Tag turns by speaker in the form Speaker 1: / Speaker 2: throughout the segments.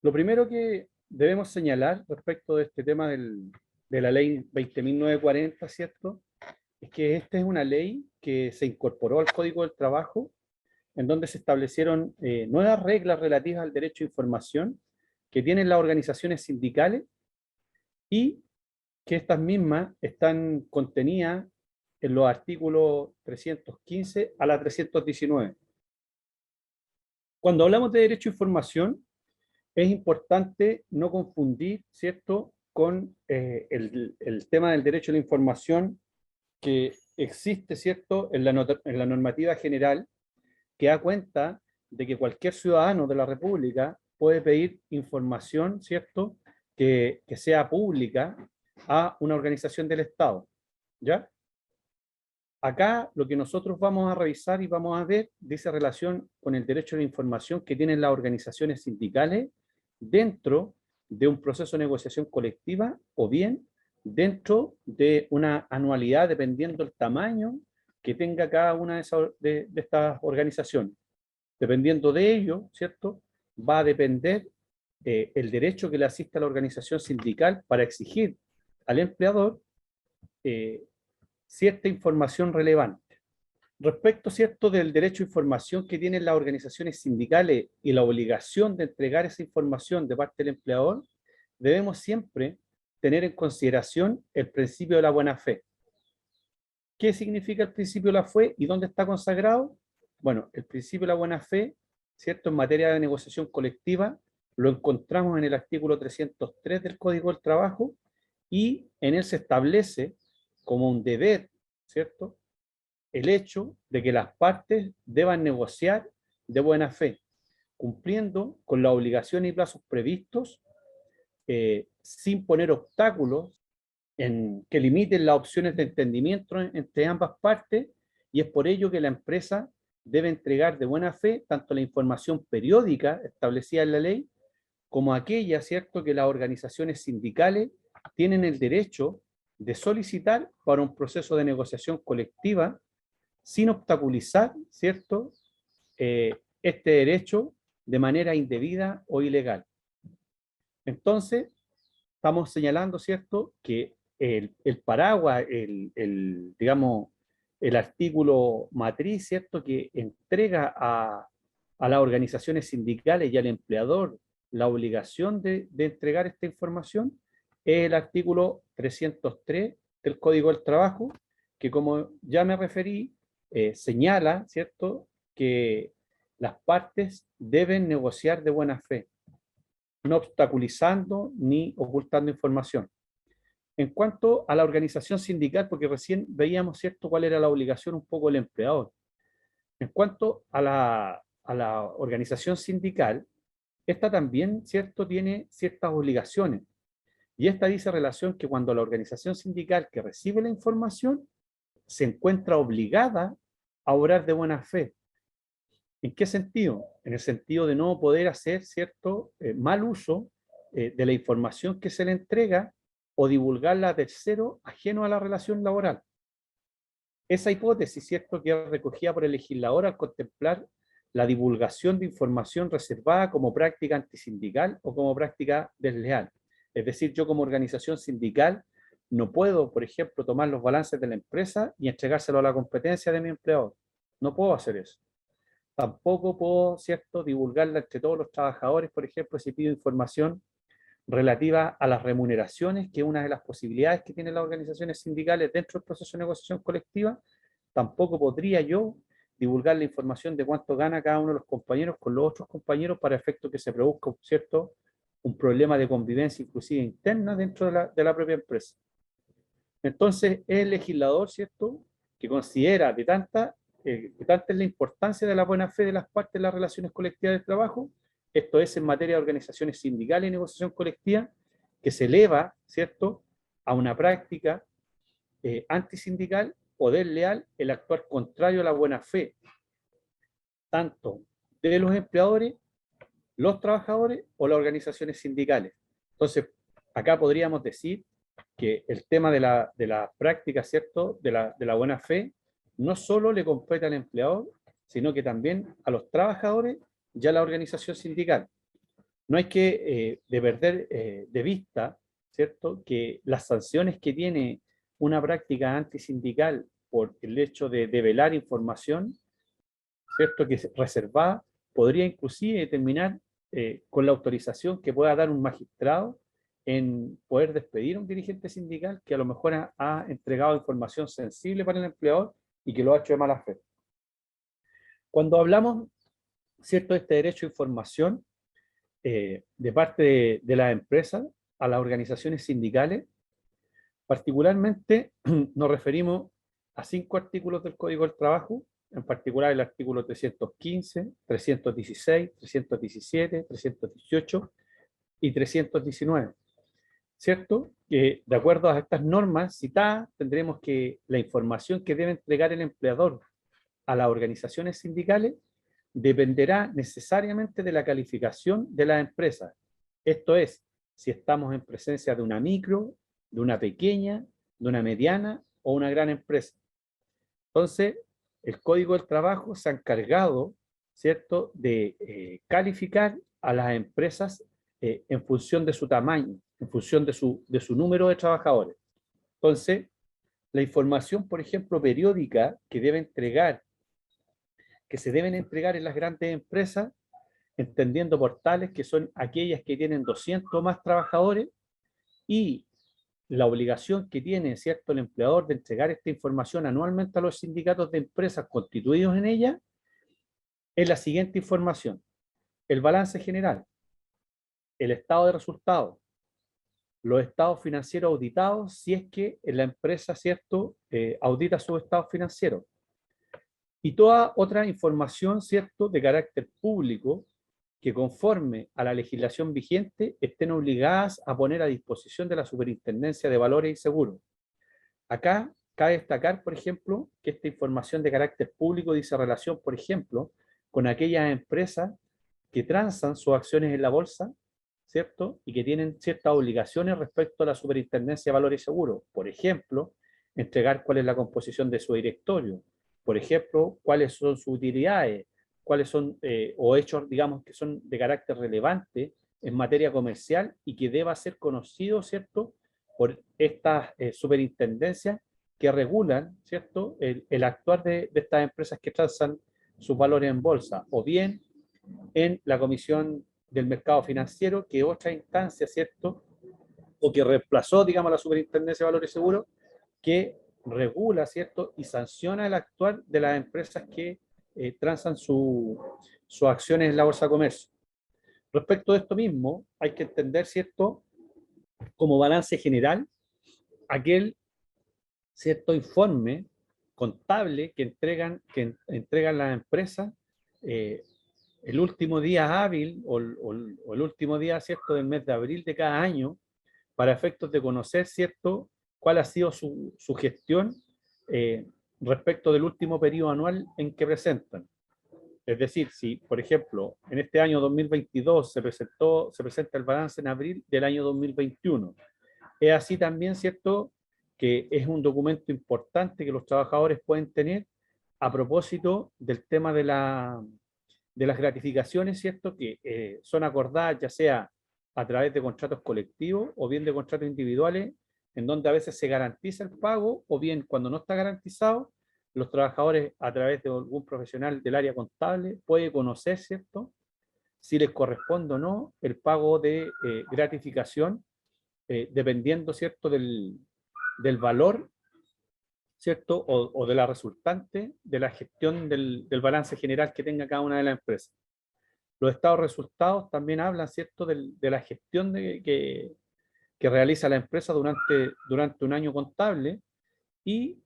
Speaker 1: Lo primero que debemos señalar respecto de este tema de la ley 20.940, ¿cierto? Es que esta es una ley que se incorporó al Código del Trabajo, en donde se establecieron nuevas reglas relativas al derecho a información que tienen las organizaciones sindicales y que estas mismas están contenidas en los artículos 315 a la 319. Cuando hablamos de derecho a información, es importante no confundir, ¿cierto?, con el tema del derecho a la información que existe, ¿cierto?, en la normativa general, que da cuenta de que cualquier ciudadano de la República puede pedir información, ¿cierto?, que sea pública a una organización del Estado, ¿ya? Acá lo que nosotros vamos a revisar y vamos a ver dice relación con el derecho a la información que tienen las organizaciones sindicales dentro de un proceso de negociación colectiva o bien dentro de una anualidad dependiendo del tamaño que tenga cada una de estas organizaciones. Dependiendo de ello, ¿cierto? Va a depender el derecho que le asiste a la organización sindical para exigir al empleador eh, cierta información relevante. Respecto, ¿cierto?, del derecho a información que tienen las organizaciones sindicales y la obligación de entregar esa información de parte del empleador, debemos siempre tener en consideración el principio de la buena fe. ¿Qué significa el principio de la fe y dónde está consagrado? Bueno, el principio de la buena fe, ¿cierto?, en materia de negociación colectiva, lo encontramos en el artículo 303 del Código del Trabajo y en él se establece como un deber, ¿cierto?, el hecho de que las partes deban negociar de buena fe, cumpliendo con las obligaciones y plazos previstos, sin poner obstáculos que limiten las opciones de entendimiento entre ambas partes, y es por ello que la empresa debe entregar de buena fe tanto la información periódica establecida en la ley, como aquella, ¿cierto?, que las organizaciones sindicales tienen el derecho de solicitar para un proceso de negociación colectiva sin obstaculizar, ¿cierto?, este derecho de manera indebida o ilegal. Entonces, estamos señalando, ¿cierto?, que el paraguas, digamos, el artículo matriz, ¿cierto?, que entrega a las organizaciones sindicales y al empleador la obligación de entregar esta información, es el artículo 303 del Código del Trabajo, que como ya me referí, señala, ¿cierto?, que las partes deben negociar de buena fe, no obstaculizando ni ocultando información. En cuanto a la organización sindical, porque recién veíamos, ¿cierto?, cuál era la obligación un poco del empleador. En cuanto a la organización sindical, esta también, ¿cierto?, tiene ciertas obligaciones. Y esta dice relación que cuando la organización sindical que recibe la información se encuentra obligada a obrar de buena fe. ¿En qué sentido? En el sentido de no poder hacer cierto mal uso de la información que se le entrega o divulgarla a terceros ajeno a la relación laboral. Esa hipótesis, ¿cierto?, que es recogida por el legislador al contemplar la divulgación de información reservada como práctica antisindical o como práctica desleal. Es decir, yo como organización sindical no puedo, por ejemplo, tomar los balances de la empresa y entregárselo a la competencia de mi empleador. No puedo hacer eso. Tampoco puedo, ¿cierto?, divulgarla entre todos los trabajadores, por ejemplo, si pido información relativa a las remuneraciones, que es una de las posibilidades que tienen las organizaciones sindicales dentro del proceso de negociación colectiva. Tampoco podría yo divulgar la información de cuánto gana cada uno de los compañeros con los otros compañeros para efecto que se produzca, ¿cierto?, un problema de convivencia inclusive interna dentro de la propia empresa. Entonces, es el legislador, ¿cierto?, que considera de tanta es la importancia de la buena fe de las partes en las relaciones colectivas de trabajo, esto es en materia de organizaciones sindicales y negociación colectiva, que se eleva, ¿cierto?, a una práctica antisindical o desleal el actuar contrario a la buena fe, tanto de los empleadores, los trabajadores o las organizaciones sindicales. Entonces, acá podríamos decir que el tema de la práctica, ¿cierto?, de la buena fe, no solo le compete al empleador, sino que también a los trabajadores y a la organización sindical. No hay que de perder de vista, ¿cierto?, que las sanciones que tiene una práctica antisindical por el hecho de develar información, ¿cierto?, que es reservada, podría inclusive terminar con la autorización que pueda dar un magistrado en poder despedir a un dirigente sindical que a lo mejor ha entregado información sensible para el empleador y que lo ha hecho de mala fe. Cuando hablamos, ¿cierto?, de este derecho a información de parte de las empresas a las organizaciones sindicales, particularmente nos referimos a 5 artículos del Código del Trabajo, en particular el artículo 315, 316, 317, 318 y 319. ¿Cierto? Que de acuerdo a estas normas citadas, tendremos que la información que debe entregar el empleador a las organizaciones sindicales dependerá necesariamente de la calificación de la empresa. Esto es, si estamos en presencia de una micro, de una pequeña, de una mediana o una gran empresa. Entonces, el Código del Trabajo se ha encargado, ¿cierto?, de calificar a las empresas en función de su tamaño, en función de su número de trabajadores. Entonces, la información, por ejemplo, periódica que se deben entregar en las grandes empresas, entendiendo por tales que son aquellas que tienen 200 o más trabajadores, y la obligación que tiene, ¿cierto?, el empleador de entregar esta información anualmente a los sindicatos de empresas constituidos en ella, es la siguiente información: el balance general, el estado de resultados, los estados financieros auditados, si es que la empresa, ¿cierto?, audita sus estados financieros, y toda otra información, ¿cierto?, de carácter público que conforme a la legislación vigente estén obligadas a poner a disposición de la Superintendencia de Valores y Seguros. Acá cabe destacar, por ejemplo, que esta información de carácter público dice relación, por ejemplo, con aquellas empresas que transan sus acciones en la bolsa, ¿cierto?, y que tienen ciertas obligaciones respecto a la Superintendencia de Valores y Seguros. Por ejemplo, entregar cuál es la composición de su directorio, por ejemplo, cuáles son sus utilidades, cuáles son, o hechos, digamos, que son de carácter relevante en materia comercial y que deba ser conocido, ¿cierto?, por estas superintendencias que regulan, ¿cierto?, el actuar de estas empresas que transan sus valores en bolsa, o bien en la Comisión del Mercado Financiero, que otra instancia, ¿cierto?, o que reemplazó, digamos, a la Superintendencia de Valores y Seguros, que regula, ¿cierto?, y sanciona el actuar de las empresas que transan sus acciones en la Bolsa de Comercio. Respecto de esto mismo, hay que entender, ¿cierto?, como balance general, aquel, ¿cierto?, informe contable que entregan las empresas el último día hábil o el último día, ¿cierto?, del mes de abril de cada año, para efectos de conocer, ¿cierto?, cuál ha sido su gestión respecto del último periodo anual en que presentan. Es decir, si, por ejemplo, en este año 2022 se presenta el balance en abril del año 2021, es así también, ¿cierto?, que es un documento importante que los trabajadores pueden tener a propósito del tema de las gratificaciones, ¿cierto?, que son acordadas ya sea a través de contratos colectivos o bien de contratos individuales, en donde a veces se garantiza el pago, o bien cuando no está garantizado, los trabajadores a través de algún profesional del área contable puede conocer, ¿cierto?, si les corresponde o no el pago de gratificación, dependiendo, ¿cierto?, del valor, ¿cierto?, o de la resultante de la gestión del balance general que tenga cada una de las empresas. Los estados resultados también hablan, ¿cierto?, de la gestión que realiza la empresa durante un año contable, y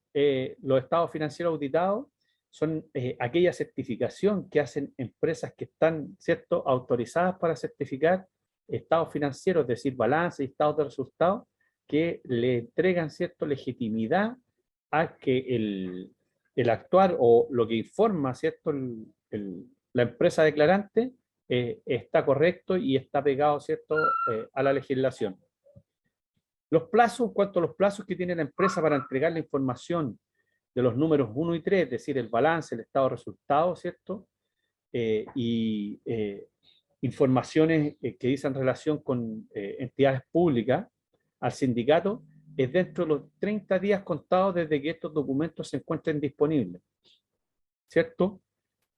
Speaker 1: los estados financieros auditados son aquella certificación que hacen empresas que están, ¿cierto?, autorizadas para certificar estados financieros, es decir, balances y estados de resultados, que le entregan, ¿cierto?, legitimidad a que el actuar o lo que informa, ¿cierto?, la empresa declarante está correcto y está pegado, ¿cierto?, a la legislación. Los plazos, en cuanto a los plazos que tiene la empresa para entregar la información de los números 1 y 3, es decir, el balance, el estado de resultados, ¿cierto?, y informaciones que dicen relación con entidades públicas al sindicato es dentro de los 30 días contados desde que estos documentos se encuentren disponibles, ¿cierto?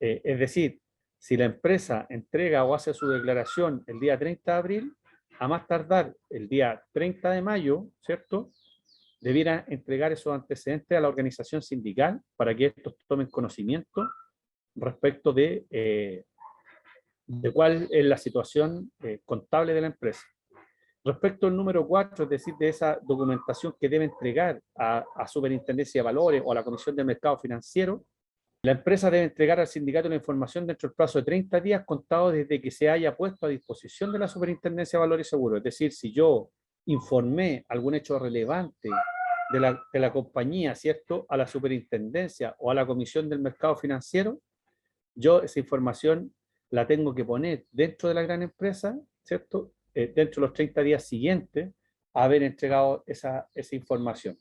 Speaker 1: Es decir, si la empresa entrega o hace su declaración el día 30 de abril, a más tardar el día 30 de mayo, ¿cierto?, debiera entregar esos antecedentes a la organización sindical para que estos tomen conocimiento respecto de cuál es la situación contable de la empresa. Respecto al número 4, es decir, de esa documentación que debe entregar a Superintendencia de Valores o a la Comisión de Mercado Financiero, la empresa debe entregar al sindicato la información dentro del plazo de 30 días contado desde que se haya puesto a disposición de la Superintendencia de Valores y Seguros. Es decir, si yo informé algún hecho relevante de la compañía, ¿cierto?, a la Superintendencia o a la Comisión del Mercado Financiero, yo esa información la tengo que poner dentro de la gran empresa, ¿cierto?, dentro de los 30 días siguientes a haber entregado esa información.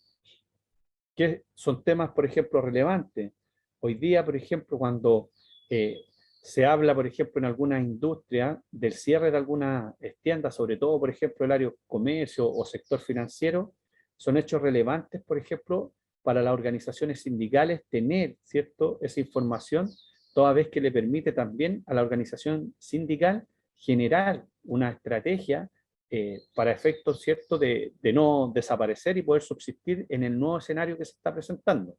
Speaker 1: Que son temas, por ejemplo, relevantes. Hoy día, por ejemplo, cuando se habla, por ejemplo, en alguna industria del cierre de algunas tiendas, sobre todo, por ejemplo, el área de comercio o sector financiero, son hechos relevantes, por ejemplo, para las organizaciones sindicales tener, ¿cierto?, esa información, toda vez que le permite también a la organización sindical generar una estrategia para efectos, ¿cierto?, de no desaparecer y poder subsistir en el nuevo escenario que se está presentando.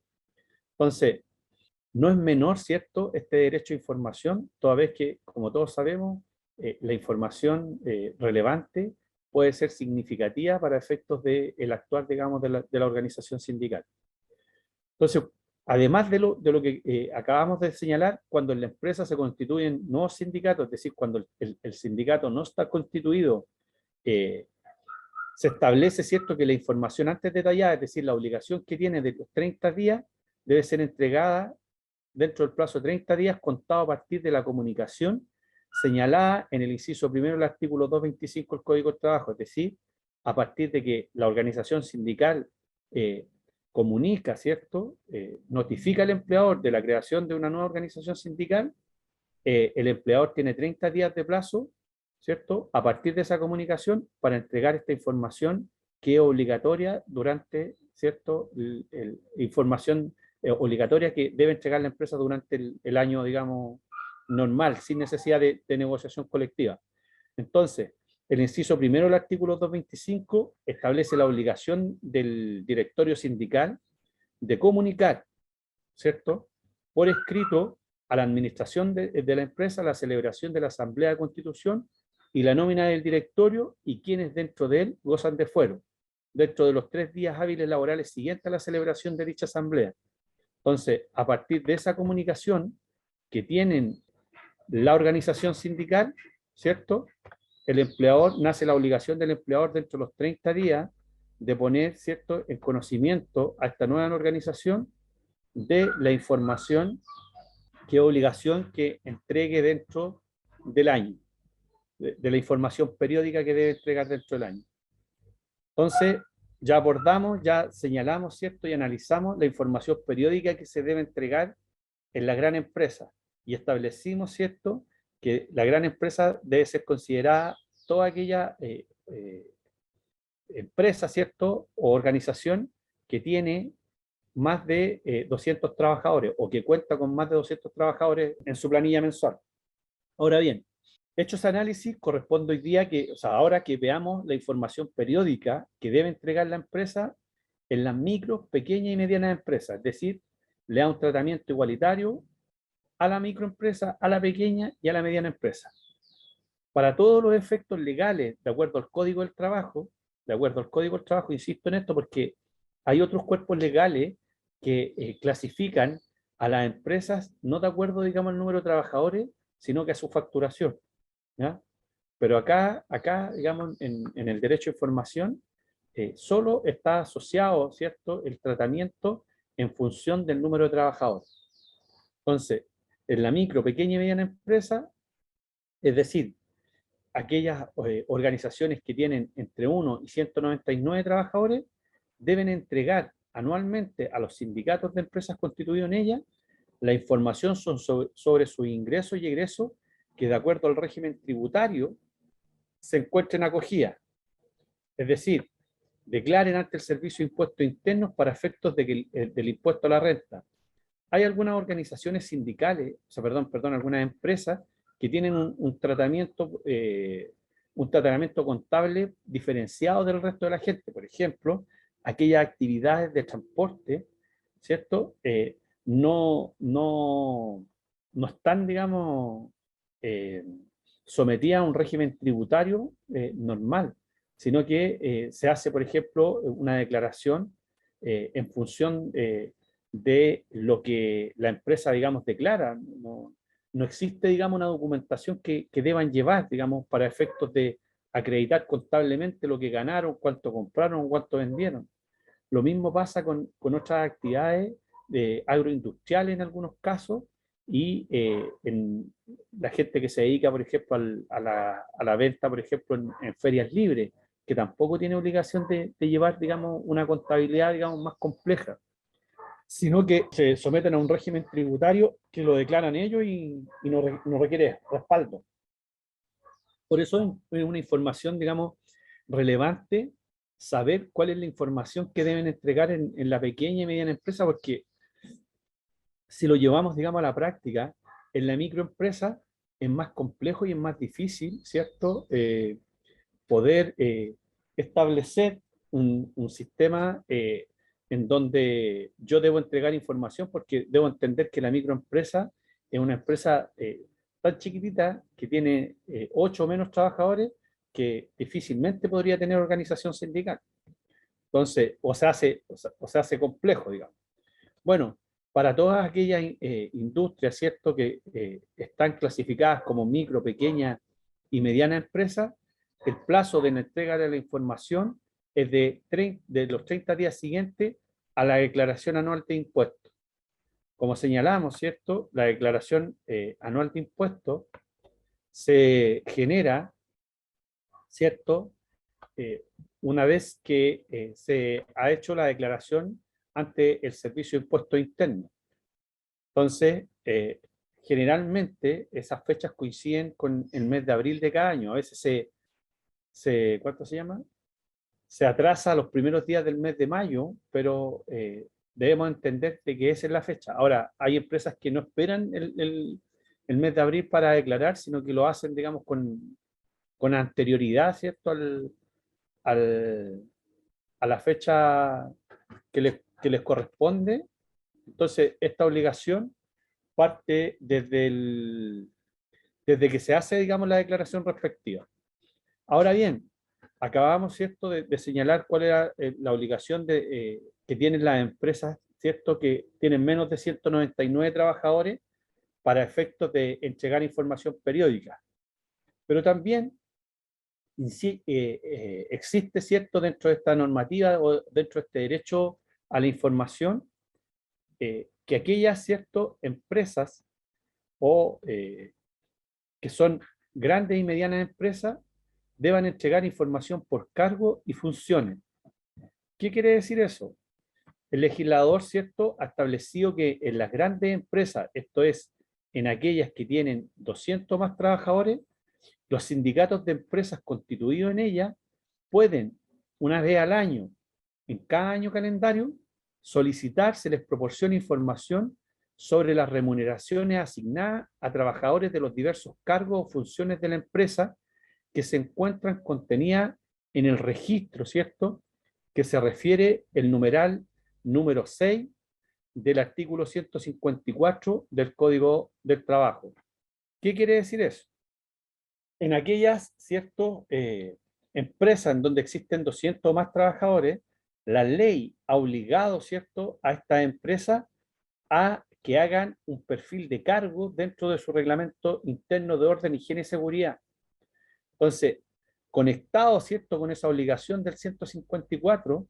Speaker 1: Entonces, no es menor, ¿cierto?, este derecho a información, toda vez que, como todos sabemos, la información relevante puede ser significativa para efectos del actuar, digamos, de la organización sindical. Entonces, además de lo que acabamos de señalar, cuando en la empresa se constituyen nuevos sindicatos, es decir, cuando el sindicato no está constituido, se establece, ¿cierto?, que la información antes detallada, es decir, la obligación que tiene de los 30 días, debe ser entregada dentro del plazo de 30 días contado a partir de la comunicación señalada en el inciso primero del artículo 225 del Código del Trabajo, es decir, a partir de que la organización sindical comunica, ¿cierto?, notifica al empleador de la creación de una nueva organización sindical, el empleador tiene 30 días de plazo, ¿cierto?, a partir de esa comunicación para entregar esta información que es obligatoria durante, ¿cierto?, información obligatoria que debe entregar la empresa durante el año, digamos, normal, sin necesidad de negociación colectiva. Entonces, el inciso primero del artículo 225 establece la obligación del directorio sindical de comunicar, ¿cierto?, por escrito a la administración de la empresa la celebración de la Asamblea de Constitución y la nómina del directorio y quienes dentro de él gozan de fuero, dentro de los 3 días hábiles laborales siguientes a la celebración de dicha asamblea. Entonces, a partir de esa comunicación que tienen la organización sindical, ¿cierto?, el empleador, nace la obligación del empleador dentro de los 30 días de poner, ¿cierto?, en conocimiento a esta nueva organización de la información que es obligación que entregue dentro del año, de la información periódica que debe entregar dentro del año. Entonces, ya abordamos, ya señalamos, ¿cierto?, y analizamos la información periódica que se debe entregar en la gran empresa y establecimos, ¿cierto?, que la gran empresa debe ser considerada toda aquella empresa, ¿cierto?, o organización que tiene más de 200 trabajadores o que cuenta con más de 200 trabajadores en su planilla mensual. Ahora bien, hecho ese análisis, corresponde hoy día que, o sea, ahora que veamos la información periódica que debe entregar la empresa en las micro, pequeñas y medianas empresas, es decir, le da un tratamiento igualitario a la microempresa, a la pequeña y a la mediana empresa. Para todos los efectos legales, de acuerdo al Código del Trabajo, insisto en esto porque hay otros cuerpos legales que clasifican a las empresas no de acuerdo, digamos, al número de trabajadores, sino que a su facturación, ¿ya? Pero acá digamos, en el derecho de información, solo está asociado, ¿cierto?, el tratamiento en función del número de trabajadores. Entonces, en la micro, pequeña y mediana empresa, es decir, aquellas organizaciones que tienen entre 1 y 199 trabajadores, deben entregar anualmente a los sindicatos de empresas constituidos en ellas la información sobre sus ingresos y egresos que de acuerdo al régimen tributario se encuentren acogidas. Es decir, declaren ante el Servicio de Impuestos Internos para efectos del impuesto a la renta. Hay algunas organizaciones sindicales, o sea, perdón, algunas empresas que tienen un tratamiento contable diferenciado del resto de la gente. Por ejemplo, aquellas actividades de transporte, ¿cierto? No están, digamos, eh, sometidas a un régimen tributario normal, sino que se hace, por ejemplo, una declaración en función de lo que la empresa, digamos, declara. No existe, digamos, una documentación que deban llevar, digamos, para efectos de acreditar contablemente lo que ganaron, cuánto compraron, cuánto vendieron. Lo mismo pasa con otras actividades agroindustriales en algunos casos y en la gente que se dedica, por ejemplo, a la venta, por ejemplo, en ferias libres, que tampoco tiene obligación de llevar, digamos, una contabilidad, digamos, más compleja, sino que se someten a un régimen tributario que lo declaran ellos y no requiere respaldo. Por eso es una información, digamos, relevante saber cuál es la información que deben entregar en la pequeña y mediana empresa, porque si lo llevamos, digamos, a la práctica, en la microempresa es más complejo y es más difícil, ¿cierto? Poder establecer un sistema en donde yo debo entregar información, porque debo entender que la microempresa es una empresa tan chiquitita que tiene 8 o menos trabajadores que difícilmente podría tener organización sindical. Entonces, o se hace complejo, digamos. Bueno, para todas aquellas industrias, ¿cierto?, que están clasificadas como micro, pequeña y mediana empresa, el plazo de la entrega de la información es de los 30 días siguientes a la declaración anual de impuestos. Como señalamos, ¿cierto?, la declaración anual de impuestos se genera, ¿cierto?, eh, una vez que se ha hecho la declaración ante el Servicio de Impuestos Internos. Entonces, generalmente esas fechas coinciden con el mes de abril de cada año. A veces ¿cuánto se llama? Se atrasa los primeros días del mes de mayo, pero debemos entender de que esa es la fecha. Ahora, hay empresas que no esperan el mes de abril para declarar, sino que lo hacen, digamos, con anterioridad, ¿cierto?, al, a la fecha que les corresponde. Entonces, esta obligación parte desde que se hace, digamos, la declaración respectiva. Ahora bien, acabamos, ¿cierto?, de señalar cuál era la obligación que tienen las empresas, ¿cierto?, que tienen menos de 199 trabajadores para efectos de entregar información periódica. Pero también existe, ¿cierto?, dentro de esta normativa o dentro de este derecho a la información, que aquellas, ¿cierto?, empresas o que son grandes y medianas empresas deban entregar información por cargo y funciones. ¿Qué quiere decir eso? El legislador, ¿cierto?, ha establecido que en las grandes empresas, esto es, en aquellas que tienen 200 más trabajadores, los sindicatos de empresas constituidos en ellas pueden, una vez al año, en cada año calendario, solicitar se les proporcione información sobre las remuneraciones asignadas a trabajadores de los diversos cargos o funciones de la empresa que se encuentran contenidas en el registro, ¿cierto?, que se refiere el numeral número 6 del artículo 154 del Código del Trabajo. ¿Qué quiere decir eso? En aquellas, ¿cierto?, empresas en donde existen 200 o más trabajadores, la ley ha obligado, ¿cierto?, a estas empresas a que hagan un perfil de cargo dentro de su reglamento interno de orden, higiene y seguridad. Entonces, conectado, ¿cierto?, con esa obligación del 154,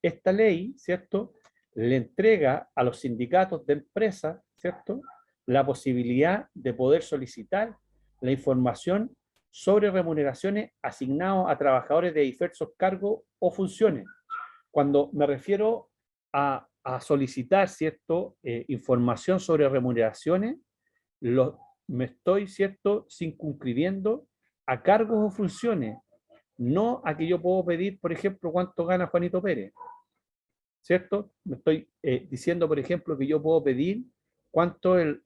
Speaker 1: esta ley, ¿cierto?, le entrega a los sindicatos de empresas, ¿cierto?, la posibilidad de poder solicitar la información sobre remuneraciones asignadas a trabajadores de diversos cargos o funciones. Cuando me refiero a solicitar, ¿cierto?, información sobre remuneraciones, me estoy, ¿cierto?, circunscribiendo a cargos o funciones, no a que yo puedo pedir, por ejemplo, cuánto gana Juanito Pérez, ¿cierto? Me estoy diciendo, por ejemplo, que yo puedo pedir cuánto es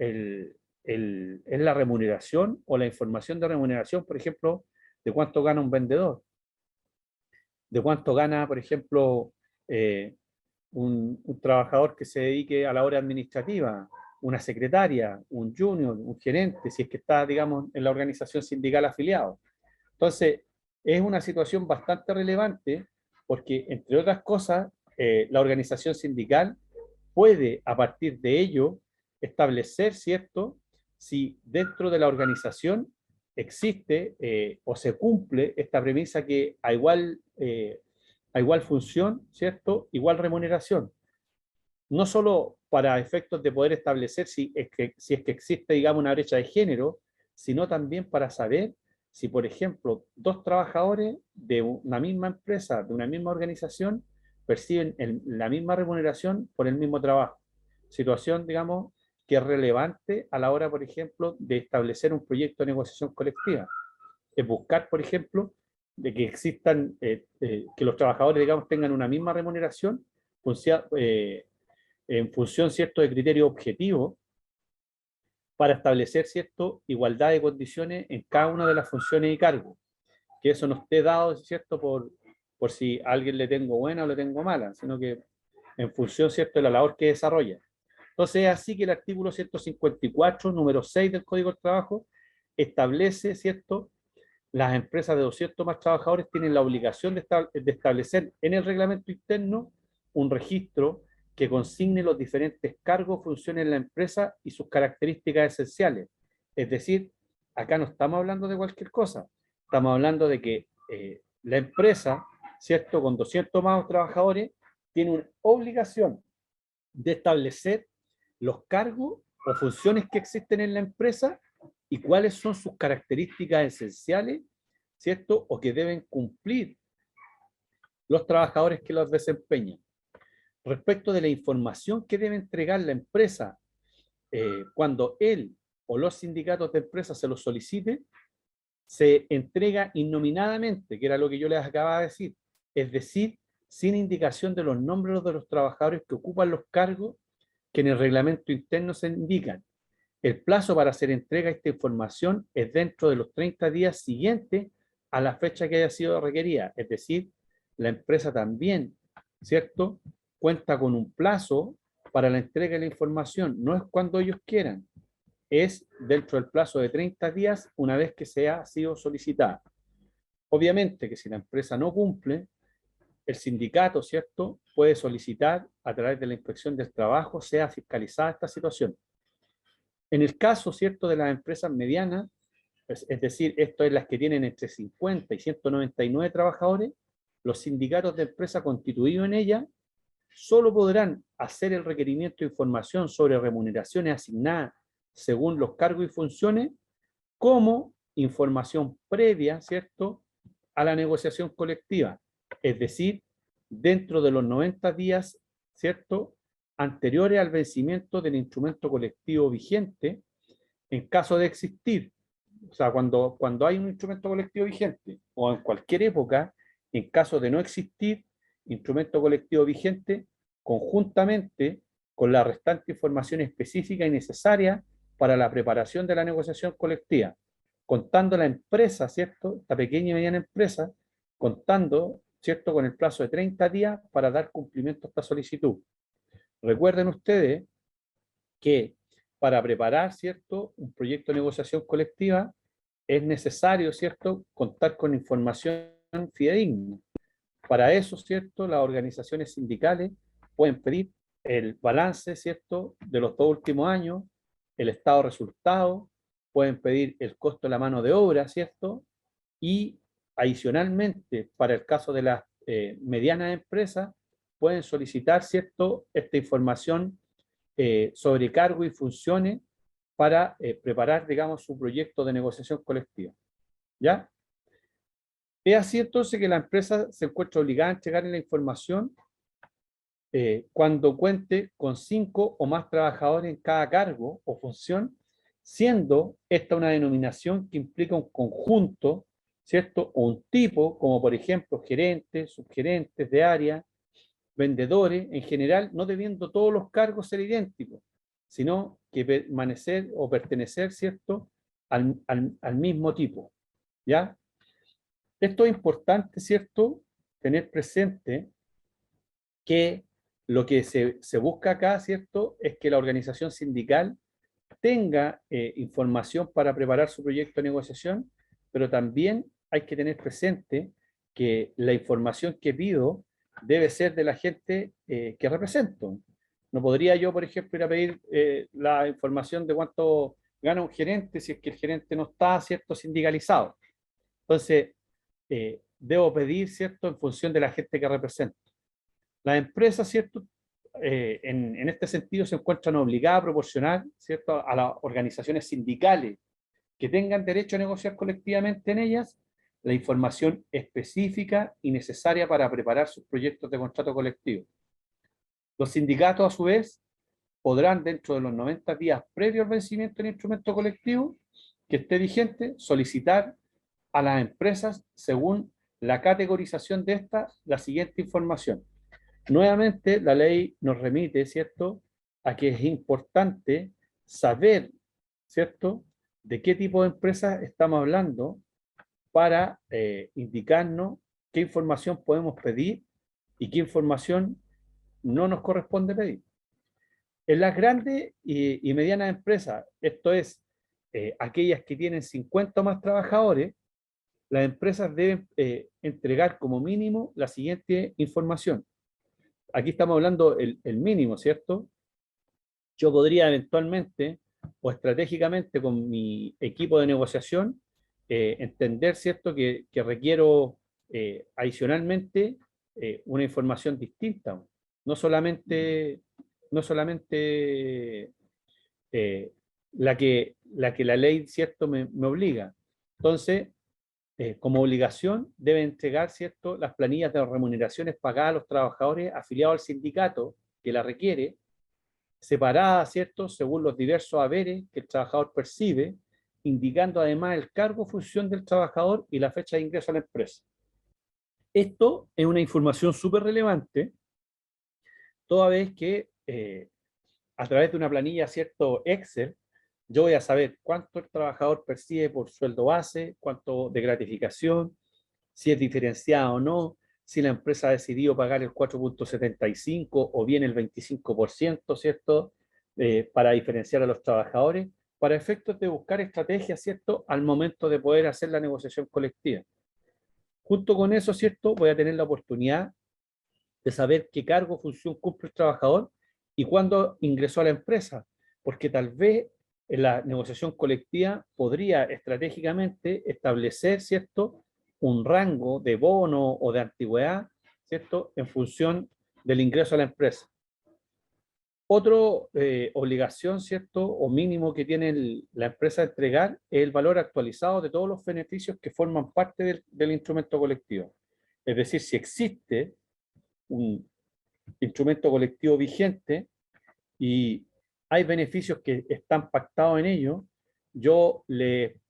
Speaker 1: la remuneración o la información de remuneración, por ejemplo, de cuánto gana un vendedor, de cuánto gana, por ejemplo, eh, un trabajador que se dedique a la hora administrativa, una secretaria, un junior, un gerente, si es que está, digamos, en la organización sindical afiliado. Entonces, es una situación bastante relevante porque, entre otras cosas, la organización sindical puede, a partir de ello, establecer, ¿cierto?, si dentro de la organización existe o se cumple esta premisa que a igual función, ¿cierto?, igual remuneración. No solo para efectos de poder establecer si es que existe, digamos, una brecha de género, sino también para saber si, por ejemplo, dos trabajadores de una misma empresa, de una misma organización, perciben la misma remuneración por el mismo trabajo. Situación, digamos, que es relevante a la hora, por ejemplo, de establecer un proyecto de negociación colectiva. Es buscar, por ejemplo, de que existan, que los trabajadores, digamos, tengan una misma remuneración, en función, ¿cierto?, de criterios objetivos para establecer, ¿cierto?, igualdad de condiciones en cada una de las funciones y cargos. Que eso no esté dado, ¿cierto?, por si a alguien le tengo buena o le tengo mala, sino que en función, ¿cierto?, de la labor que desarrolla. Entonces, es así que el artículo 154, número 6 del Código del Trabajo, establece, ¿cierto?, las empresas de 200 más trabajadores tienen la obligación de establecer en el reglamento interno un registro que consigne los diferentes cargos, funciones en la empresa y sus características esenciales. Es decir, acá no estamos hablando de cualquier cosa, estamos hablando de que la empresa, ¿cierto?, con 200 más trabajadores, tiene una obligación de establecer los cargos o funciones que existen en la empresa y cuáles son sus características esenciales, ¿cierto?, o que deben cumplir los trabajadores que los desempeñan. Respecto de la información que debe entregar la empresa cuando él o los sindicatos de empresa se lo solicite, se entrega innominadamente, que era lo que yo les acababa de decir, es decir, sin indicación de los nombres de los trabajadores que ocupan los cargos que en el reglamento interno se indican. El plazo para hacer entrega de esta información es dentro de los 30 días siguientes a la fecha que haya sido requerida. Es decir, la empresa también, ¿cierto?, cuenta con un plazo para la entrega de la información. No es cuando ellos quieran, es dentro del plazo de 30 días una vez que se ha sido solicitada. Obviamente que si la empresa no cumple, el sindicato, ¿cierto?, puede solicitar a través de la inspección del trabajo sea fiscalizada esta situación. En el caso, ¿cierto?, de las empresas medianas, es decir, esto es las que tienen entre 50 y 199 trabajadores, los sindicatos de empresa constituidos en ella solo podrán hacer el requerimiento de información sobre remuneraciones asignadas según los cargos y funciones como información previa, ¿cierto?, a la negociación colectiva. Es decir, dentro de los 90 días, ¿cierto?, anteriores al vencimiento del instrumento colectivo vigente, en caso de existir. O sea, cuando hay un instrumento colectivo vigente o en cualquier época, en caso de no existir instrumento colectivo vigente, conjuntamente con la restante información específica y necesaria para la preparación de la negociación colectiva, contando la empresa, ¿cierto?, esta pequeña y mediana empresa, contando, ¿cierto?, con el plazo de 30 días para dar cumplimiento a esta solicitud. Recuerden ustedes que para preparar, ¿cierto?, un proyecto de negociación colectiva es necesario, ¿cierto?, contar con información fidedigna. Para eso, ¿cierto?, las organizaciones sindicales pueden pedir el balance, ¿cierto?, de los 2 últimos años, el estado de resultados, pueden pedir el costo de la mano de obra, ¿cierto? Y adicionalmente, para el caso de las medianas empresas, pueden solicitar, ¿cierto?, esta información sobre cargo y funciones para preparar, digamos, su proyecto de negociación colectiva. ¿Ya? Es así entonces que la empresa se encuentra obligada a entregar la información cuando cuente con 5 o más trabajadores en cada cargo o función, siendo esta una denominación que implica un conjunto, ¿cierto? O un tipo, como por ejemplo gerentes, subgerentes de área, vendedores, en general, no debiendo todos los cargos ser idénticos, sino que permanecer o pertenecer, ¿cierto? Al mismo tipo, ¿ya? Esto es importante, ¿cierto? Tener presente que lo que se busca acá, ¿cierto? Es que la organización sindical tenga información para preparar su proyecto de negociación, pero también hay que tener presente que la información que pido debe ser de la gente que represento. No podría yo, por ejemplo, ir a pedir la información de cuánto gana un gerente si es que el gerente no está, ¿cierto?, sindicalizado. Entonces, debo pedir, ¿cierto?, en función de la gente que represento. Las empresas, ¿cierto?, en este sentido se encuentran obligadas a proporcionar, ¿cierto?, a las organizaciones sindicales que tengan derecho a negociar colectivamente en ellas la información específica y necesaria para preparar sus proyectos de contrato colectivo. Los sindicatos, a su vez, podrán, dentro de los 90 días previos al vencimiento del instrumento colectivo que esté vigente, solicitar a las empresas, según la categorización de esta, la siguiente información. Nuevamente, la ley nos remite, ¿cierto?, a que es importante saber, ¿cierto?, de qué tipo de empresas estamos hablando para indicarnos qué información podemos pedir y qué información no nos corresponde pedir. En las grandes y medianas empresas, esto es, aquellas que tienen 50 o más trabajadores, las empresas deben entregar como mínimo la siguiente información. Aquí estamos hablando el mínimo, ¿cierto? Yo podría eventualmente o estratégicamente con mi equipo de negociación entender, ¿cierto?, que requiero adicionalmente una información distinta. No solamente, no solamente la ley, ¿cierto?, me obliga. Entonces, como obligación, debe entregar, ¿cierto?, las planillas de remuneraciones pagadas a los trabajadores afiliados al sindicato que la requiere, separadas, ¿cierto?, según los diversos haberes que el trabajador percibe, indicando además el cargo, función del trabajador y la fecha de ingreso a la empresa. Esto es una información súper relevante, toda vez que a través de una planilla, ¿cierto?, Excel, yo voy a saber cuánto el trabajador percibe por sueldo base, cuánto de gratificación, si es diferenciado o no, si la empresa ha decidido pagar el 4,75 o bien el 25%, ¿cierto?, para diferenciar a los trabajadores, para efectos de buscar estrategias, ¿cierto?, al momento de poder hacer la negociación colectiva. Junto con eso, ¿cierto?, voy a tener la oportunidad de saber qué cargo o función cumple el trabajador y cuándo ingresó a la empresa, porque tal vez en la negociación colectiva podría estratégicamente establecer, ¿cierto?, un rango de bono o de antigüedad, ¿cierto?, en función del ingreso a la empresa. Otra obligación, ¿cierto?, o mínimo que tiene la empresa de entregar es el valor actualizado de todos los beneficios que forman parte del instrumento colectivo. Es decir, si existe un instrumento colectivo vigente y hay beneficios que están pactados en ello, yo le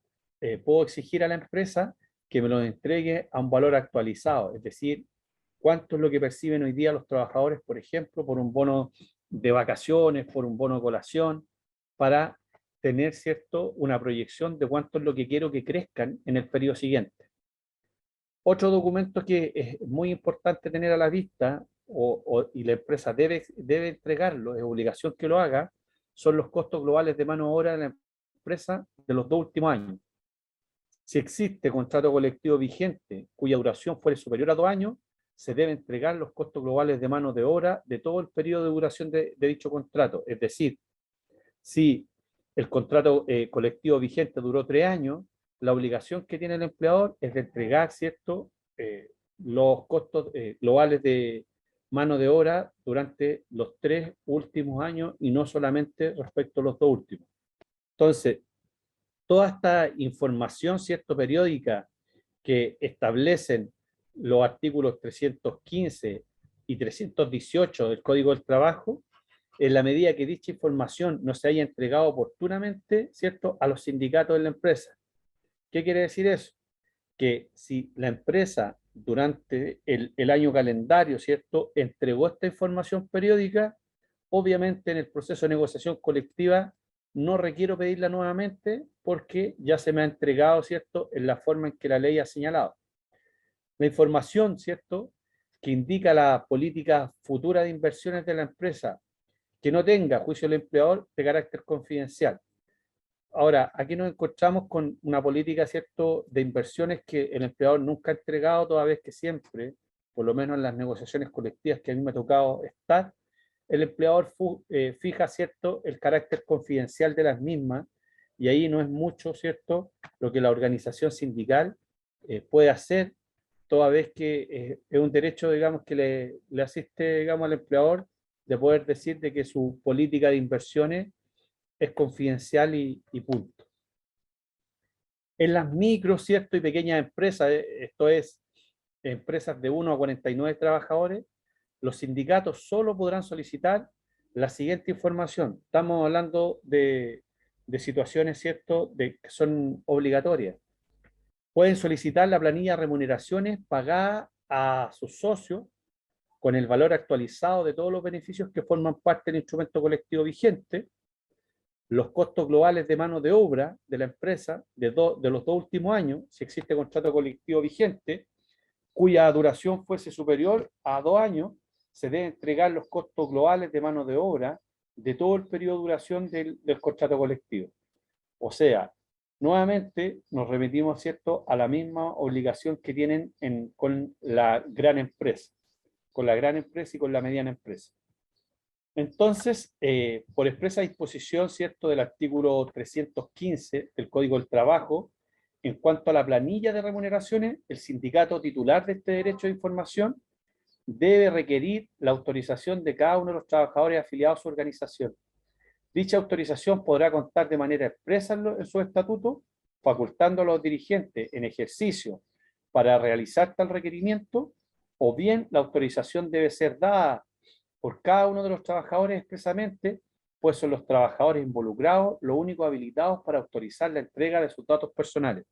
Speaker 1: puedo exigir a la empresa que me los entregue a un valor actualizado, es decir, cuánto es lo que perciben hoy día los trabajadores, por ejemplo, por un bono de vacaciones, por un bono de colación, para tener, ¿cierto?, una proyección de cuánto es lo que quiero que crezcan en el periodo siguiente. Otro documento que es muy importante tener a la vista, y la empresa debe entregarlo, es obligación que lo haga, son los costos globales de mano de obra de la empresa de los 2 últimos años. Si existe contrato colectivo vigente cuya duración fuere superior a 2 años, se deben entregar los costos globales de mano de obra de todo el periodo de duración de dicho contrato. Es decir, si el contrato colectivo vigente duró 3 años, la obligación que tiene el empleador es de entregar, ¿cierto?, los costos globales de mano de obra durante los 3 últimos años y no solamente respecto a los 2 últimos. Entonces, toda esta información, ¿cierto?, periódica que establecen los artículos 315 y 318 del Código del Trabajo, en la medida que dicha información no se haya entregado oportunamente, ¿cierto?, a los sindicatos de la empresa. ¿Qué quiere decir eso? Que si la empresa durante el año calendario, ¿cierto?, entregó esta información periódica, obviamente en el proceso de negociación colectiva no requiero pedirla nuevamente porque ya se me ha entregado, ¿cierto?, en la forma en que la ley ha señalado. La información, ¿cierto?, que indica la política futura de inversiones de la empresa, que no tenga, a juicio del empleador, de carácter confidencial. Ahora, aquí nos encontramos con una política, ¿cierto?, de inversiones que el empleador nunca ha entregado, toda vez que siempre, por lo menos en las negociaciones colectivas que a mí me ha tocado estar, el empleador fija, ¿cierto?, el carácter confidencial de las mismas, y ahí no es mucho, ¿cierto?, lo que la organización sindical puede hacer, toda vez que es un derecho, digamos, que le asiste, digamos, al empleador de poder decir de que su política de inversiones es confidencial y punto. En las micro, ¿cierto?, y pequeñas empresas, esto es, empresas de 1 a 49 trabajadores, los sindicatos solo podrán solicitar la siguiente información. Estamos hablando de situaciones, ¿cierto?, que son obligatorias. Pueden solicitar la planilla de remuneraciones pagada a sus socios con el valor actualizado de todos los beneficios que forman parte del instrumento colectivo vigente, los costos globales de mano de obra de la empresa de los 2 últimos años, si existe contrato colectivo vigente, cuya duración fuese superior a 2 años, se deben entregar los costos globales de mano de obra de todo el periodo de duración del contrato colectivo. O sea, nuevamente nos remitimos, ¿cierto?, a la misma obligación que tienen con la gran empresa, con la gran empresa y con la mediana empresa. Entonces, por expresa disposición, ¿cierto?, del artículo 315 del Código del Trabajo, en cuanto a la planilla de remuneraciones, el sindicato titular de este derecho de información debe requerir la autorización de cada uno de los trabajadores afiliados a su organización. Dicha autorización podrá constar de manera expresa en su estatuto, facultando a los dirigentes en ejercicio para realizar tal requerimiento, o bien la autorización debe ser dada por cada uno de los trabajadores expresamente, pues son los trabajadores involucrados los únicos habilitados para autorizar la entrega de sus datos personales.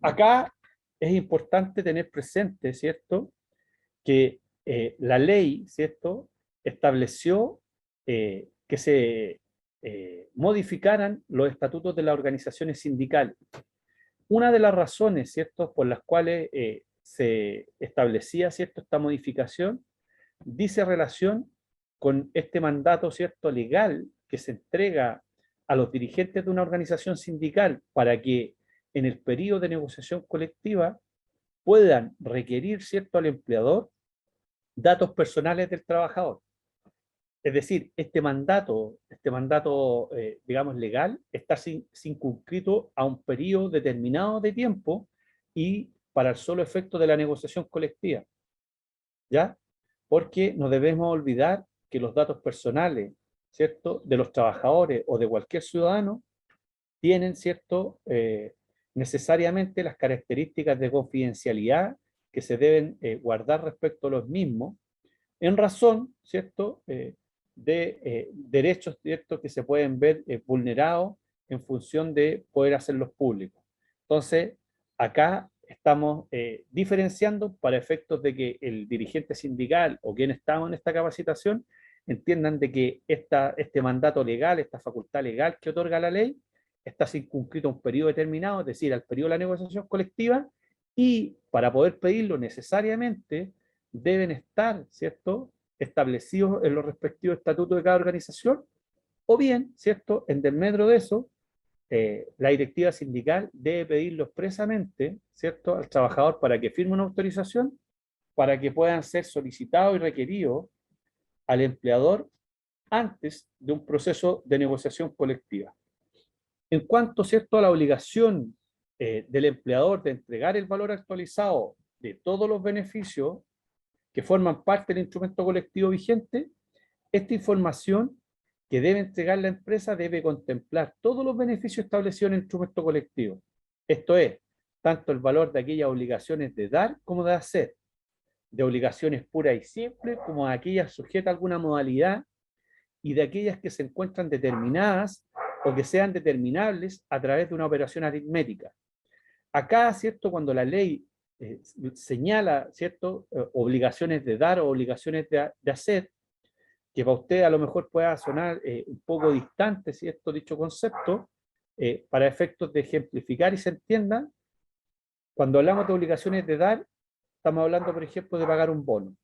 Speaker 1: Acá es importante tener presente, ¿cierto?, que la ley, ¿cierto?, estableció que se modificaran los estatutos de las organizaciones sindicales. Una de las razones, ¿cierto?, por las cuales se establecía, ¿cierto?, esta modificación, dice relación con este mandato, ¿cierto?, legal que se entrega a los dirigentes de una organización sindical para que en el periodo de negociación colectiva puedan requerir, ¿cierto?, al empleador datos personales del trabajador. Es decir, este mandato, digamos, legal, está circunscrito a un periodo determinado de tiempo y para el solo efecto de la negociación colectiva. ¿Ya? Porque no debemos olvidar que los datos personales, ¿cierto?, de los trabajadores o de cualquier ciudadano tienen, ¿cierto?, necesariamente las características de confidencialidad que se deben guardar respecto a los mismos, en razón, ¿cierto?, de derechos, ¿cierto?, que se pueden ver vulnerados en función de poder hacerlos públicos. Entonces, acá estamos diferenciando para efectos de que el dirigente sindical o quien estamos en esta capacitación entiendan de que este mandato legal, esta facultad legal que otorga la ley, está circunscrito a un periodo determinado, es decir, al periodo de la negociación colectiva, y para poder pedirlo necesariamente deben estar, ¿cierto?, establecidos en los respectivos estatutos de cada organización, o bien, ¿cierto?, en desmedro de eso, la directiva sindical debe pedirlo expresamente, ¿cierto?, al trabajador para que firme una autorización para que puedan ser solicitados y requeridos al empleador antes de un proceso de negociación colectiva. En cuanto, ¿cierto?, a la obligación del empleador de entregar el valor actualizado de todos los beneficios que forman parte del instrumento colectivo vigente, esta información que debe entregar la empresa debe contemplar todos los beneficios establecidos en el instrumento colectivo. Esto es, tanto el valor de aquellas obligaciones de dar como de hacer, de obligaciones puras y simples como aquellas sujetas a alguna modalidad, y de aquellas que se encuentran determinadas o que sean determinables a través de una operación aritmética. Acá, ¿cierto? Cuando la ley señala, ¿cierto? Obligaciones de dar o obligaciones de hacer, que para usted a lo mejor pueda sonar un poco distante, ¿cierto? Dicho concepto, para efectos de ejemplificar y se entienda, cuando hablamos de obligaciones de dar, estamos hablando, por ejemplo, de pagar un bono.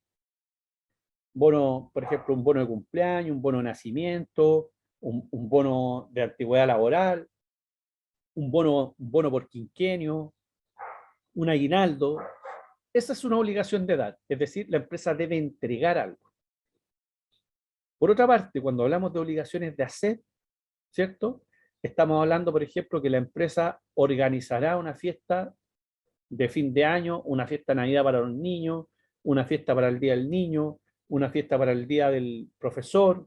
Speaker 1: Bono, por ejemplo, un bono de cumpleaños, un bono de nacimiento, un bono de antigüedad laboral, un bono por quinquenio, un aguinaldo. Esa es una obligación de dar, es decir, la empresa debe entregar algo. Por otra parte, cuando hablamos de obligaciones de hacer, ¿cierto? Estamos hablando, por ejemplo, que la empresa organizará una fiesta de fin de año, una fiesta de Navidad para los niños, una fiesta para el Día del Niño, una fiesta para el Día del Profesor.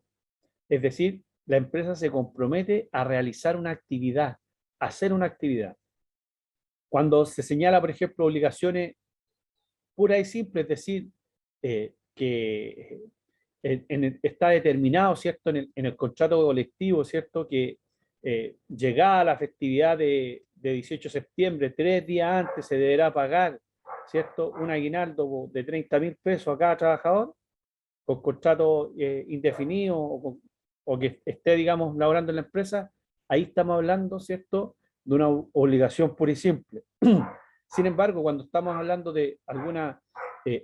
Speaker 1: Es decir, la empresa se compromete a realizar una actividad, a hacer una actividad. Cuando se señala, por ejemplo, obligaciones puras y simples, es decir, que está determinado, ¿cierto?, en el contrato colectivo, ¿cierto?, que llegada la festividad de 18 de septiembre, 3 días antes se deberá pagar, ¿cierto?, un aguinaldo de 30.000 pesos a cada trabajador, con contrato indefinido o que esté, digamos, laborando en la empresa. Ahí estamos hablando, ¿cierto?, de una obligación pura y simple. Sin embargo, cuando estamos hablando de alguna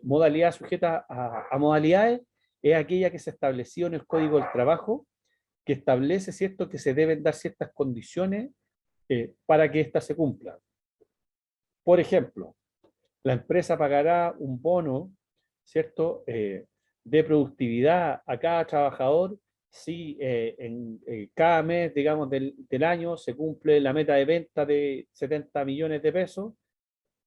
Speaker 1: modalidad sujeta a modalidades, es aquella que se estableció en el Código del Trabajo, que establece, ¿cierto?, que se deben dar ciertas condiciones para que ésta se cumpla. Por ejemplo, la empresa pagará un bono, ¿cierto?, de productividad a cada trabajador si en cada mes, digamos, del año se cumple la meta de venta de 70 millones de pesos.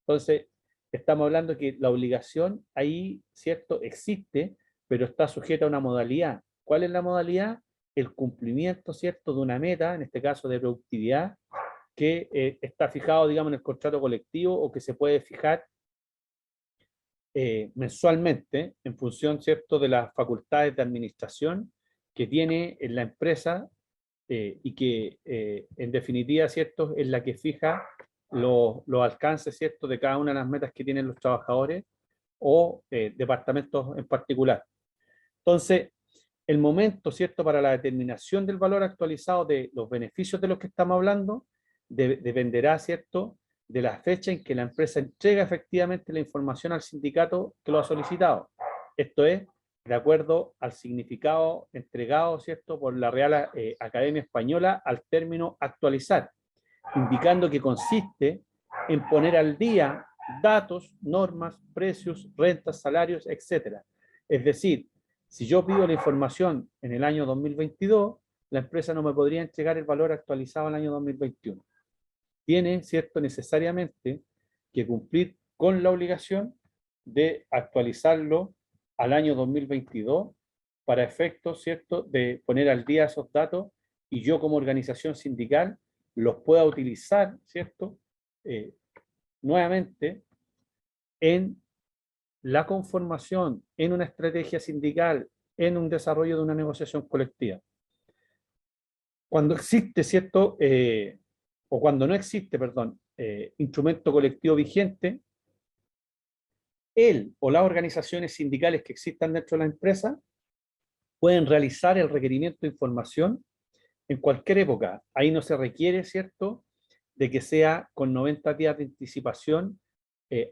Speaker 1: Entonces, estamos hablando que la obligación ahí, ¿cierto?, existe, pero está sujeta a una modalidad. ¿Cuál es la modalidad? El cumplimiento, ¿cierto?, de una meta, en este caso de productividad, que está fijado, digamos, en el contrato colectivo o que se puede fijar mensualmente en función, ¿cierto?, de las facultades de administración que tiene en la empresa y que en definitiva, ¿cierto?, es la que fija los alcances, ¿cierto?, de cada una de las metas que tienen los trabajadores o departamentos en particular. Entonces, el momento, ¿cierto?, para la determinación del valor actualizado de los beneficios de los que estamos hablando dependerá, ¿cierto?, de la fecha en que la empresa entrega efectivamente la información al sindicato que lo ha solicitado. Esto es, de acuerdo al significado entregado, ¿cierto?, por la Real Academia Española al término actualizar, indicando que consiste en poner al día datos, normas, precios, rentas, salarios, etc. Es decir, si yo pido la información en el año 2022, la empresa no me podría entregar el valor actualizado al año 2021. Tiene, ¿cierto?, necesariamente que cumplir con la obligación de actualizarlo al año 2022 para efectos, ¿cierto?, de poner al día esos datos y yo como organización sindical los pueda utilizar, ¿cierto?, nuevamente en la conformación, en una estrategia sindical, en un desarrollo de una negociación colectiva. Cuando existe, ¿cierto?, o cuando no existe, perdón, instrumento colectivo vigente, él o las organizaciones sindicales que existan dentro de la empresa pueden realizar el requerimiento de información en cualquier época. Ahí no se requiere, ¿cierto?, de que sea con 90 días de anticipación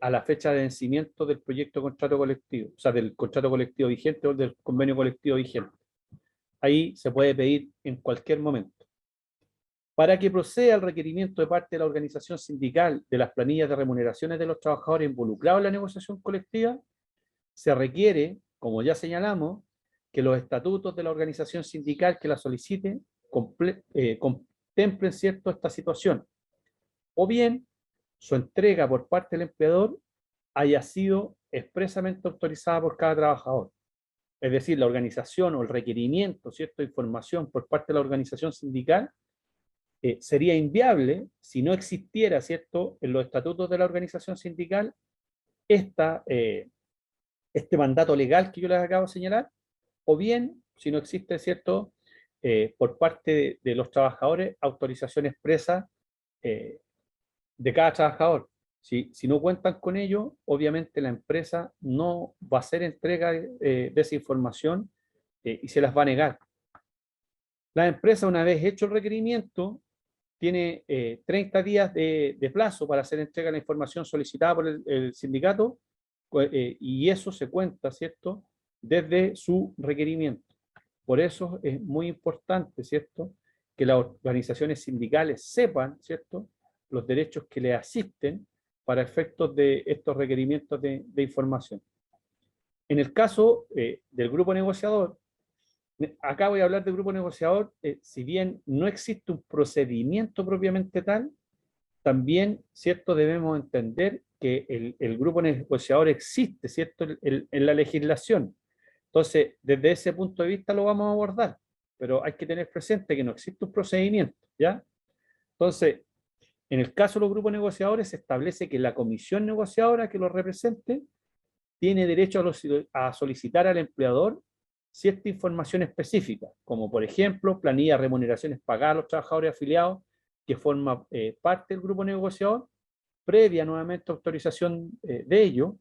Speaker 1: a la fecha de vencimiento del proyecto de contrato colectivo, o sea, del contrato colectivo vigente o del convenio colectivo vigente. Ahí se puede pedir en cualquier momento. Para que proceda el requerimiento de parte de la organización sindical de las planillas de remuneraciones de los trabajadores involucrados en la negociación colectiva, se requiere, como ya señalamos, que los estatutos de la organización sindical que la solicite contemplen, ¿cierto?, esta situación, o bien su entrega por parte del empleador haya sido expresamente autorizada por cada trabajador. Es decir, la organización o el requerimiento, ¿cierto?, de información por parte de la organización sindical sería inviable si no existiera, ¿cierto?, en los estatutos de la organización sindical este mandato legal que yo les acabo de señalar, o bien si no existe, ¿cierto?, por parte de los trabajadores autorización expresa de cada trabajador. Si no cuentan con ello, obviamente la empresa no va a hacer entrega de esa información y se las va a negar. La empresa, una vez hecho el requerimiento, tiene 30 días de plazo para hacer entrega de la información solicitada por el sindicato y eso se cuenta, ¿cierto?, desde su requerimiento. Por eso es muy importante, ¿cierto?, que las organizaciones sindicales sepan, ¿cierto?, los derechos que les asisten para efectos de estos requerimientos de información. En el caso del grupo negociador, acá voy a hablar del grupo negociador, si bien no existe un procedimiento propiamente tal, también, ¿cierto?, debemos entender que el grupo negociador existe, ¿cierto?, en la legislación. Entonces, desde ese punto de vista lo vamos a abordar, pero hay que tener presente que no existe un procedimiento, ¿ya? Entonces, en el caso de los grupos negociadores, se establece que la comisión negociadora que los represente tiene derecho a solicitar al empleador cierta información específica, como por ejemplo, planilla de remuneraciones pagadas a los trabajadores afiliados que forma parte del grupo negociador, previa nuevamente autorización de ello,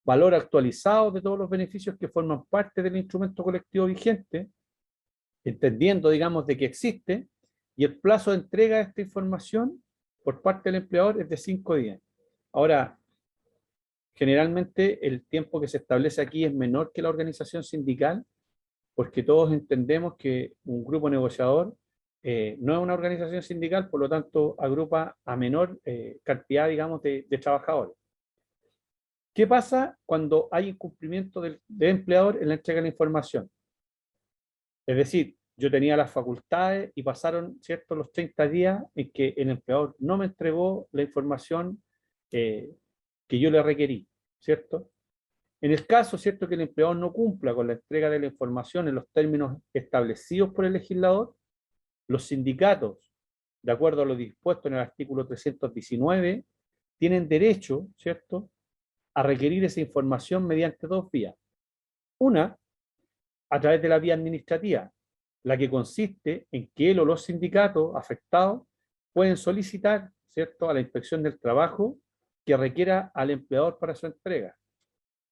Speaker 1: valor actualizado de todos los beneficios que forman parte del instrumento colectivo vigente, entendiendo, digamos, de que existe, y el plazo de entrega de esta información por parte del empleador es de 5 días. Ahora, generalmente el tiempo que se establece aquí es menor que la organización sindical, porque todos entendemos que un grupo negociador no es una organización sindical, por lo tanto agrupa a menor cantidad, digamos, de trabajadores. ¿Qué pasa cuando hay incumplimiento del empleador en la entrega de la información? Es decir, yo tenía las facultades y pasaron, ¿cierto?, los 30 días en que el empleador no me entregó la información que yo le requerí, ¿cierto? En el caso, ¿cierto?, que el empleador no cumpla con la entrega de la información en los términos establecidos por el legislador, los sindicatos, de acuerdo a lo dispuesto en el artículo 319, tienen derecho, ¿cierto?, a requerir esa información mediante dos vías. Una, a través de la vía administrativa, la que consiste en que él o los sindicatos afectados pueden solicitar, ¿cierto?, a la Inspección del Trabajo que requiera al empleador para su entrega.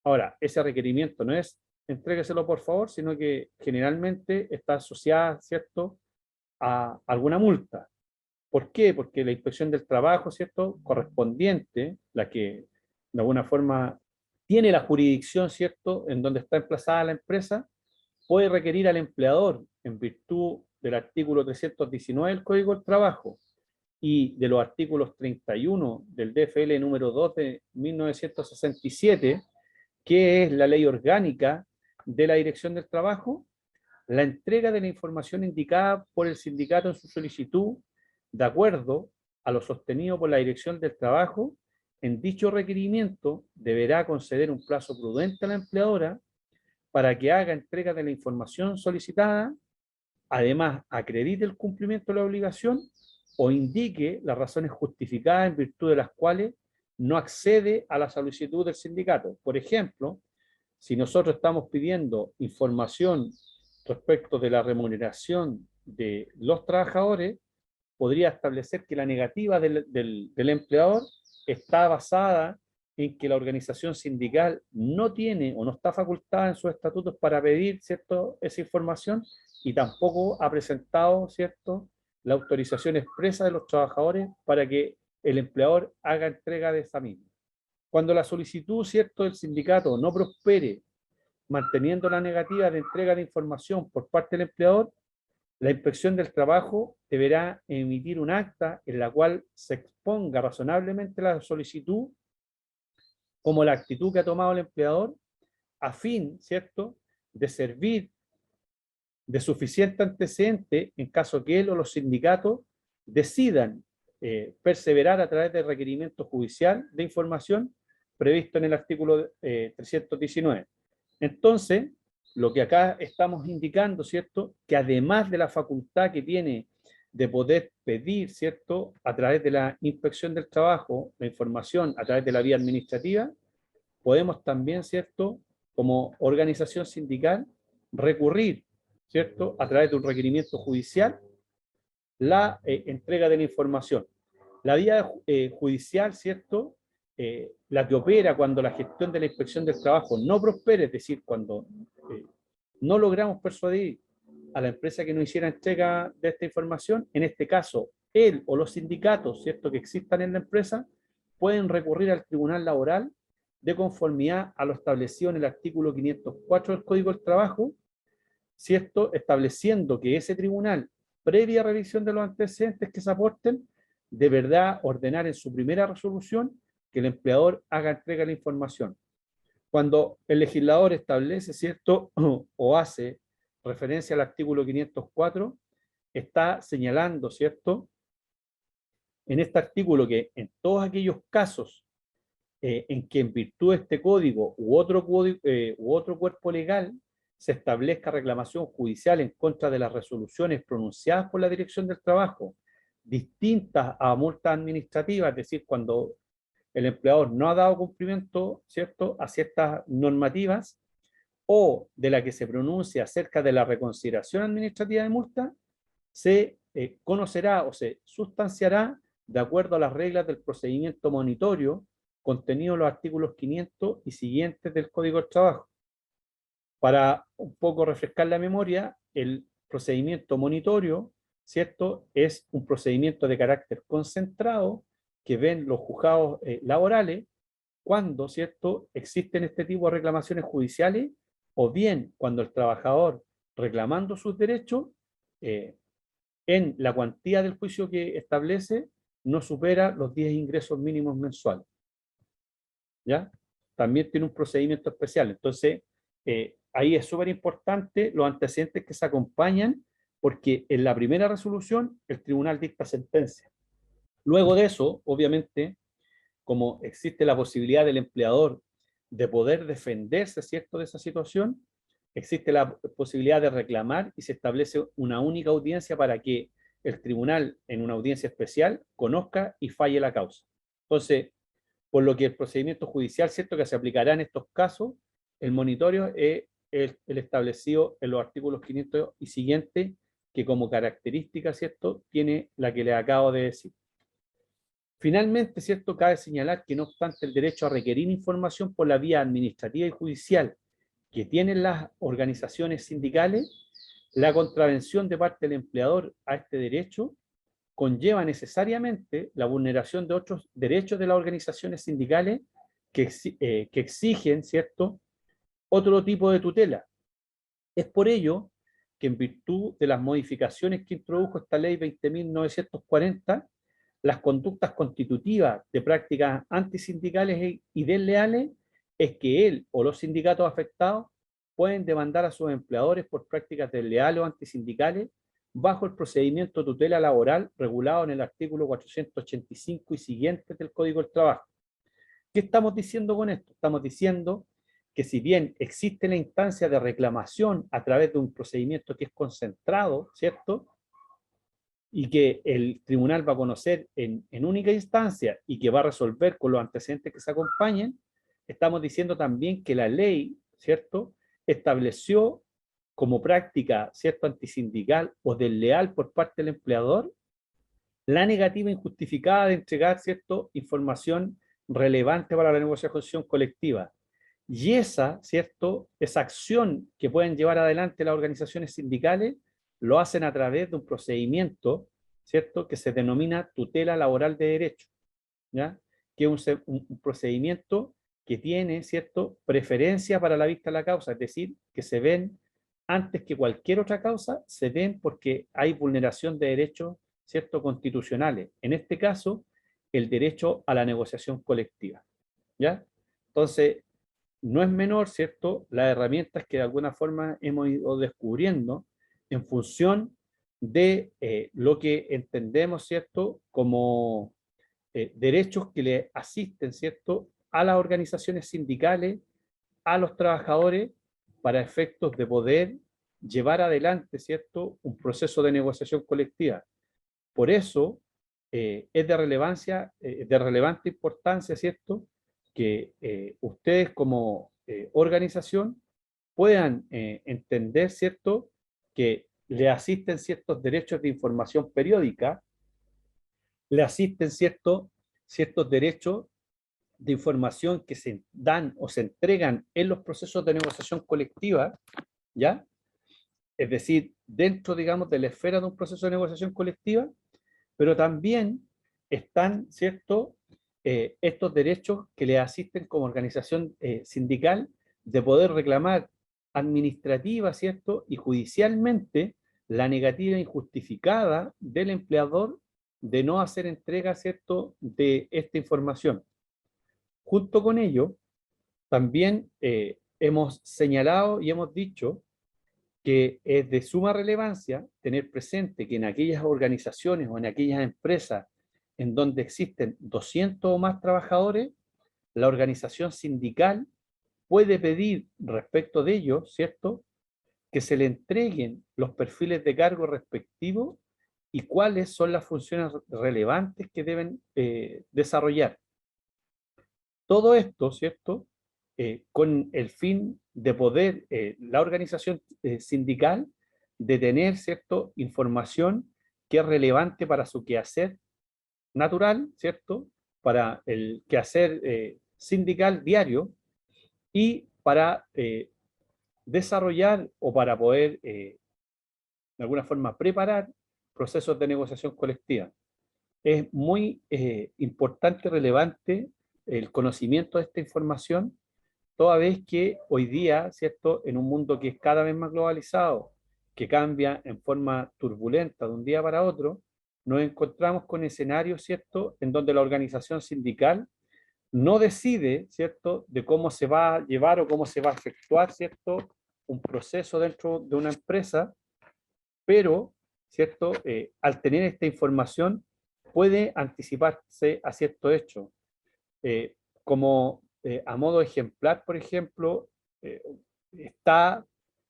Speaker 1: Ahora, ese requerimiento no es entrégueselo por favor, sino que generalmente está asociada, ¿cierto?, a alguna multa. ¿Por qué? Porque la Inspección del Trabajo, ¿cierto?, correspondiente, la que de alguna forma tiene la jurisdicción, ¿cierto?, en donde está emplazada la empresa, puede requerir al empleador, en virtud del artículo 319 del Código del Trabajo y de los artículos 31 del DFL número 2 de 1967, que es la ley orgánica de la Dirección del Trabajo, la entrega de la información indicada por el sindicato en su solicitud, de acuerdo a lo sostenido por la Dirección del Trabajo. En dicho requerimiento deberá conceder un plazo prudente a la empleadora para que haga entrega de la información solicitada, además acredite el cumplimiento de la obligación o indique las razones justificadas en virtud de las cuales no accede a la solicitud del sindicato. Por ejemplo, si nosotros estamos pidiendo información respecto de la remuneración de los trabajadores, podría establecer que la negativa del empleador está basada en que la organización sindical no tiene o no está facultada en sus estatutos para pedir, ¿cierto?, esa información y tampoco ha presentado, ¿cierto?, la autorización expresa de los trabajadores para que el empleador haga entrega de esa misma. Cuando la solicitud, ¿cierto?, del sindicato no prospere, manteniendo la negativa de entrega de información por parte del empleador, la Inspección del Trabajo deberá emitir un acta en la cual se exponga razonablemente la solicitud como la actitud que ha tomado el empleador a fin, ¿cierto?, de servir de suficiente antecedente en caso que él o los sindicatos decidan perseverar a través del requerimiento judicial de información previsto en el artículo 319. Entonces, lo que acá estamos indicando, ¿cierto?, que además de la facultad que tiene de poder pedir, ¿cierto?, a través de la Inspección del Trabajo, la información a través de la vía administrativa, podemos también, ¿cierto?, como organización sindical, recurrir ¿cierto? A través de un requerimiento judicial, la entrega de la información. La vía judicial, ¿cierto? La que opera cuando la gestión de la inspección del trabajo no prospere, es decir, cuando no logramos persuadir a la empresa que nos hiciera entrega de esta información, en este caso, él o los sindicatos, ¿cierto?, que existan en la empresa, pueden recurrir al Tribunal Laboral de conformidad a lo establecido en el artículo 504 del Código del Trabajo, ¿cierto?, estableciendo que ese tribunal, previa revisión de los antecedentes que se aporten, de verdad ordenar en su primera resolución que el empleador haga entrega de la información. Cuando el legislador establece, ¿cierto?, o hace referencia al artículo 504, está señalando, ¿cierto?, en este artículo que en todos aquellos casos en que en virtud de este código u otro cuerpo legal se establezca reclamación judicial en contra de las resoluciones pronunciadas por la Dirección del Trabajo, distintas a multas administrativas, es decir, cuando el empleador no ha dado cumplimiento, ¿cierto?, a ciertas normativas, o de la que se pronuncia acerca de la reconsideración administrativa de multa, se conocerá o se sustanciará de acuerdo a las reglas del procedimiento monitorio contenido en los artículos 500 y siguientes del Código del Trabajo. Para un poco refrescar la memoria, el procedimiento monitorio, ¿cierto?, es un procedimiento de carácter concentrado que ven los juzgados laborales cuando, ¿cierto?, existen este tipo de reclamaciones judiciales, o bien cuando el trabajador, reclamando sus derechos, en la cuantía del juicio que establece, no supera los 10 ingresos mínimos mensuales. ¿Ya? También tiene un procedimiento especial. Entonces, ahí es súper importante los antecedentes que se acompañan, porque en la primera resolución el tribunal dicta sentencia. Luego de eso, obviamente, como existe la posibilidad del empleador de poder defenderse, ¿cierto?, de esa situación, existe la posibilidad de reclamar y se establece una única audiencia para que el tribunal, en una audiencia especial, conozca y falle la causa. Entonces, por lo que el procedimiento judicial, ¿cierto?, que se aplicará en estos casos, el monitoreo es el establecido en los artículos 500 y siguientes, que como característica, ¿cierto?, tiene la que le acabo de decir. Finalmente, ¿cierto?, cabe señalar que no obstante el derecho a requerir información por la vía administrativa y judicial que tienen las organizaciones sindicales, la contravención de parte del empleador a este derecho conlleva necesariamente la vulneración de otros derechos de las organizaciones sindicales que exigen, ¿cierto?, otro tipo de tutela. Es por ello que en virtud de las modificaciones que introdujo esta ley 20.940, las conductas constitutivas de prácticas antisindicales y desleales es que él o los sindicatos afectados pueden demandar a sus empleadores por prácticas desleales o antisindicales bajo el procedimiento de tutela laboral regulado en el artículo 485 y siguientes del Código del Trabajo. ¿Qué estamos diciendo con esto? Estamos diciendo que si bien existe la instancia de reclamación a través de un procedimiento que es concentrado, ¿cierto?, y que el tribunal va a conocer en única instancia y que va a resolver con los antecedentes que se acompañen, estamos diciendo también que la ley, ¿cierto?, estableció como práctica, ¿cierto?, antisindical o desleal por parte del empleador la negativa injustificada de entregar, ¿cierto?, información relevante para la negociación colectiva. Y esa, ¿cierto?, esa acción que pueden llevar adelante las organizaciones sindicales, lo hacen a través de un procedimiento, ¿cierto?, que se denomina tutela laboral de derecho, ¿ya?, que es un procedimiento que tiene, ¿cierto?, preferencia para la vista de la causa, es decir, que se ven antes que cualquier otra causa, se ven porque hay vulneración de derechos, ¿cierto?, constitucionales. En este caso, el derecho a la negociación colectiva, ¿ya? Entonces, no es menor, ¿cierto?, las herramientas que de alguna forma hemos ido descubriendo en función de lo que entendemos, ¿cierto?, como derechos que le asisten, ¿cierto?, a las organizaciones sindicales, a los trabajadores, para efectos de poder llevar adelante, ¿cierto?, un proceso de negociación colectiva. Por eso es de relevancia, de relevante importancia, ¿cierto?, que ustedes como organización puedan entender, ¿cierto?, que le asisten ciertos derechos de información periódica, le asisten ciertos derechos de información que se dan o se entregan en los procesos de negociación colectiva, ¿ya? Es decir, dentro, digamos, de la esfera de un proceso de negociación colectiva, pero también están, ¿cierto?, estos derechos que le asisten como organización sindical de poder reclamar administrativa, ¿cierto?, y judicialmente la negativa injustificada del empleador de no hacer entrega, ¿cierto?, de esta información. Junto con ello, también hemos señalado y hemos dicho que es de suma relevancia tener presente que en aquellas organizaciones o en aquellas empresas en donde existen 200 o más trabajadores, la organización sindical puede pedir respecto de ellos, ¿cierto?, que se le entreguen los perfiles de cargo respectivos y cuáles son las funciones relevantes que deben desarrollar. Todo esto, ¿cierto?, con el fin de poder la organización sindical de tener, ¿cierto?, información que es relevante para su quehacer natural, ¿cierto?, para el quehacer sindical diario y para desarrollar o para poder, de alguna forma, preparar procesos de negociación colectiva. Es muy importante y relevante el conocimiento de esta información, toda vez que hoy día, ¿cierto?, en un mundo que es cada vez más globalizado, que cambia en forma turbulenta de un día para otro, nos encontramos con escenarios, ¿cierto?, en donde la organización sindical no decide, ¿cierto?, de cómo se va a llevar o cómo se va a efectuar, ¿cierto?, un proceso dentro de una empresa, pero, ¿cierto?, al tener esta información puede anticiparse a ciertos hechos. Como a modo ejemplar, por ejemplo, está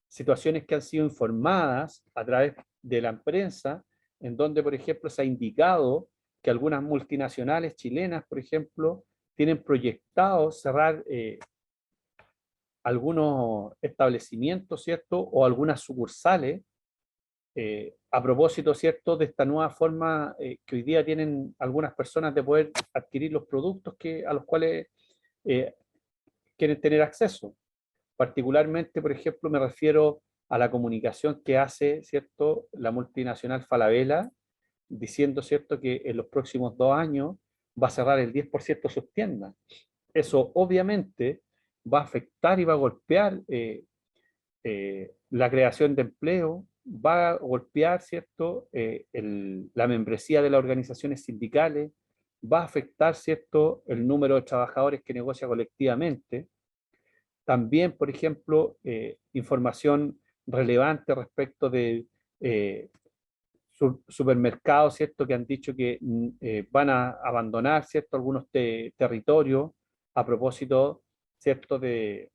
Speaker 1: situaciones que han sido informadas a través de la prensa, en donde, por ejemplo, se ha indicado que algunas multinacionales chilenas, por ejemplo, tienen proyectado cerrar algunos establecimientos, ¿cierto?, o algunas sucursales, a propósito, ¿cierto?, de esta nueva forma que hoy día tienen algunas personas de poder adquirir los productos a los cuales eh, quieren tener acceso. Particularmente, por ejemplo, me refiero a la comunicación que hace, ¿cierto?, la multinacional Falabella, diciendo, ¿cierto?, que en los próximos 2 años va a cerrar el 10% de sus tiendas. Eso obviamente va a afectar y va a golpear la creación de empleo, va a golpear, ¿cierto?, la membresía de las organizaciones sindicales, va a afectar, ¿cierto?, el número de trabajadores que negocia colectivamente. También, por ejemplo, información relevante respecto de supermercados, ¿cierto?, que han dicho que van a abandonar, ¿cierto?, algunos territorios a propósito, ¿cierto?, de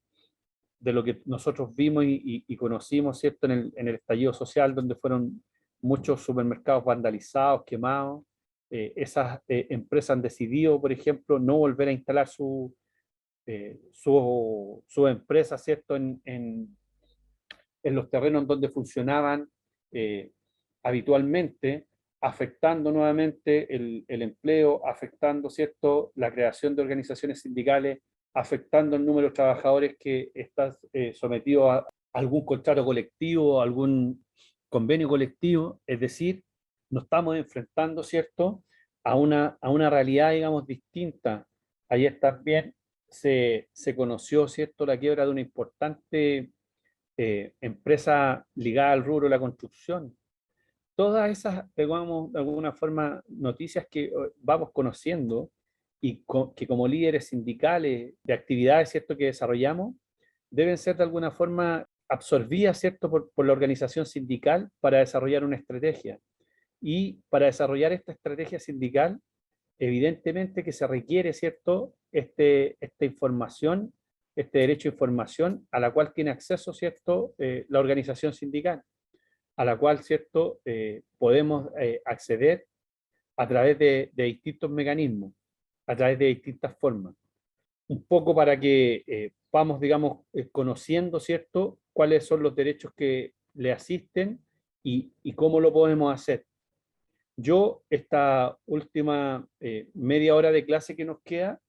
Speaker 1: lo que nosotros vimos y conocimos, ¿cierto?, en el estallido social, donde fueron muchos supermercados vandalizados, quemados. Esas empresas han decidido, por ejemplo, no volver a instalar su empresa, ¿cierto?, en los terrenos donde funcionaban habitualmente, afectando nuevamente el empleo, afectando, ¿cierto?, la creación de organizaciones sindicales, afectando el número de trabajadores que están sometidos a algún contrato colectivo, a algún convenio colectivo. Es decir, nos estamos enfrentando, ¿cierto?, a una realidad, digamos, distinta. Ayer también se conoció, ¿cierto?, la quiebra de una importante empresa ligada al rubro de la construcción. Todas esas, digamos, de alguna forma, noticias que vamos conociendo y que como líderes sindicales de actividades, ¿cierto?, que desarrollamos, deben ser de alguna forma absorbidas, ¿cierto?, por la organización sindical para desarrollar una estrategia. Y para desarrollar esta estrategia sindical, evidentemente que se requiere, ¿cierto?, esta información, este derecho a información a la cual tiene acceso, ¿cierto?, la organización sindical, a la cual, ¿cierto?, podemos acceder a través de distintos mecanismos, a través de distintas formas. Un poco para que vamos, digamos, conociendo, ¿cierto?, cuáles son los derechos que le asisten y cómo lo podemos hacer. Yo, esta última media hora de clase que nos queda,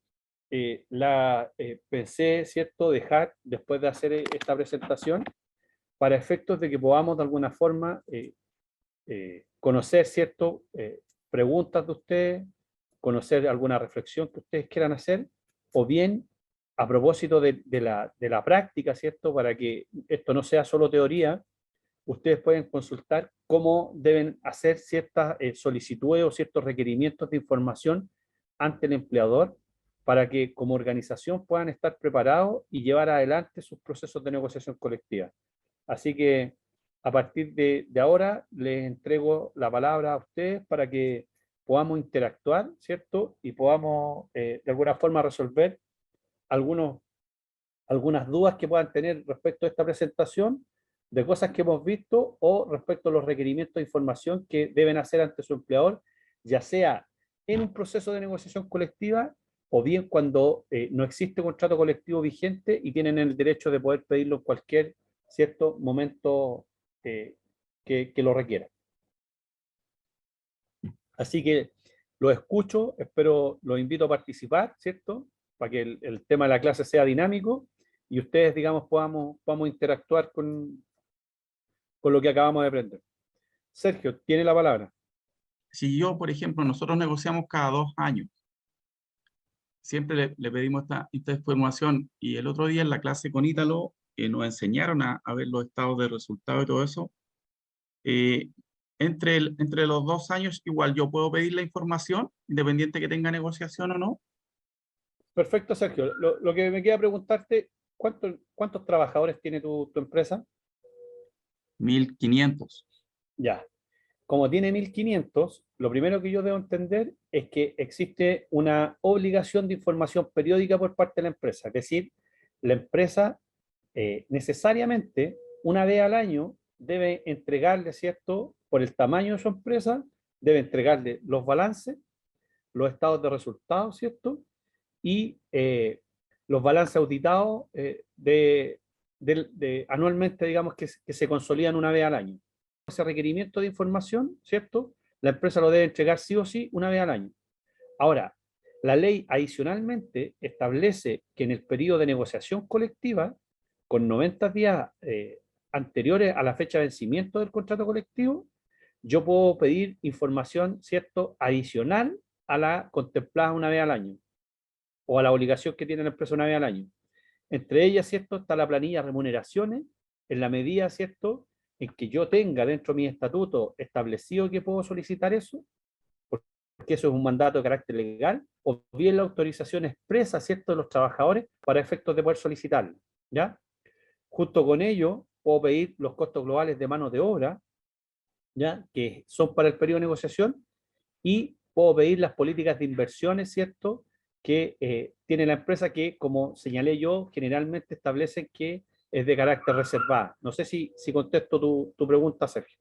Speaker 1: pensé, ¿cierto?, dejar después de hacer esta presentación para efectos de que podamos de alguna forma conocer, ¿cierto?, preguntas de ustedes, conocer alguna reflexión que ustedes quieran hacer, o bien a propósito de la práctica, ¿cierto?, para que esto no sea solo teoría, ustedes pueden consultar cómo deben hacer ciertas solicitudes o ciertos requerimientos de información ante el empleador para que como organización puedan estar preparados y llevar adelante sus procesos de negociación colectiva. Así que a partir de ahora les entrego la palabra a ustedes para que podamos interactuar, ¿cierto? Y podamos de alguna forma resolver algunos algunas dudas que puedan tener respecto a esta presentación, de cosas que hemos visto o respecto a los requerimientos de información que deben hacer ante su empleador, ya sea en un proceso de negociación colectiva o bien cuando no existe contrato colectivo vigente y tienen el derecho de poder pedirlo en cualquier cierto momento que lo requiera. Así que lo escucho, espero, los invito a participar, ¿cierto? Para que el tema de la clase sea dinámico y ustedes, digamos, podamos interactuar con lo que acabamos de aprender. Sergio, tiene la palabra.
Speaker 2: Si yo, por ejemplo, nosotros negociamos cada 2 años, siempre le pedimos esta información y el otro día en la clase con Ítalo nos enseñaron a ver los estados de resultado y todo eso. Eh, entre los 2 años, igual yo puedo pedir la información, independiente que tenga negociación o no.
Speaker 1: Perfecto, Sergio. Lo que me queda preguntarte, ¿cuántos trabajadores tiene tu empresa?
Speaker 2: 1500.
Speaker 1: Ya. Como tiene 1500, lo primero que yo debo entender es que existe una obligación de información periódica por parte de la empresa. Es decir, la empresa necesariamente una vez al año debe entregarle, ¿cierto? Por el tamaño de su empresa, debe entregarle los balances, los estados de resultados, ¿cierto? Y los balances auditados anualmente, digamos, que se consolidan una vez al año. Ese requerimiento de información, ¿cierto? La empresa lo debe entregar sí o sí una vez al año. Ahora, la ley adicionalmente establece que en el periodo de negociación colectiva, con 90 días anteriores a la fecha de vencimiento del contrato colectivo, yo puedo pedir información, ¿cierto?, adicional a la contemplada una vez al año o a la obligación que tiene la empresa una vez al año. Entre ellas, ¿cierto?, está la planilla de remuneraciones, en la medida, ¿cierto?, en que yo tenga dentro de mi estatuto establecido que puedo solicitar eso, porque eso es un mandato de carácter legal, o bien la autorización expresa, ¿cierto?, de los trabajadores para efectos de poder solicitarlo, ¿ya? Junto con ello, puedo pedir los costos globales de mano de obra, ¿ya?, que son para el periodo de negociación, y puedo pedir las políticas de inversiones, ¿cierto?, que tiene la empresa que, como señalé yo, generalmente establecen que es de carácter reservada. No sé si contesto tu pregunta, Sergio.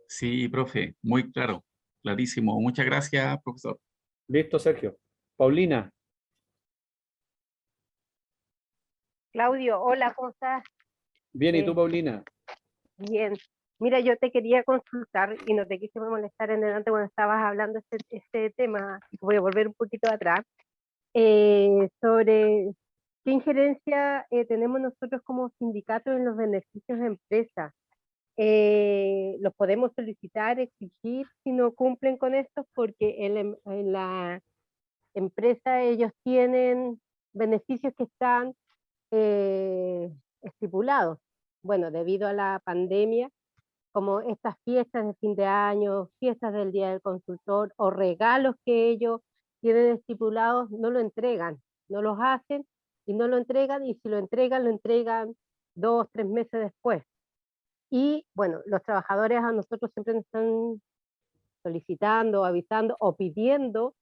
Speaker 2: Sí, profe, muy claro, clarísimo. Muchas gracias, profesor.
Speaker 1: Listo, Sergio. Paulina,
Speaker 3: Claudio, hola, ¿cómo estás?
Speaker 1: bien, ¿y tú, Paulina?
Speaker 3: Bien. Mira, yo te quería consultar y no te quise molestar en delante cuando estabas hablando este tema, voy a volver un poquito atrás, sobre qué injerencia tenemos nosotros como sindicato en los beneficios de empresa. ¿Los podemos solicitar, exigir si no cumplen con esto? Porque en la empresa ellos tienen beneficios que están estipulados. Bueno, debido a la pandemia, como estas fiestas de fin de año, fiestas del Día del Consultor o regalos que ellos tienen estipulados, no lo entregan, no los hacen y no lo entregan, y si lo entregan 2, 3 meses después. Y bueno, los trabajadores a nosotros siempre nos están solicitando, avisando o pidiendo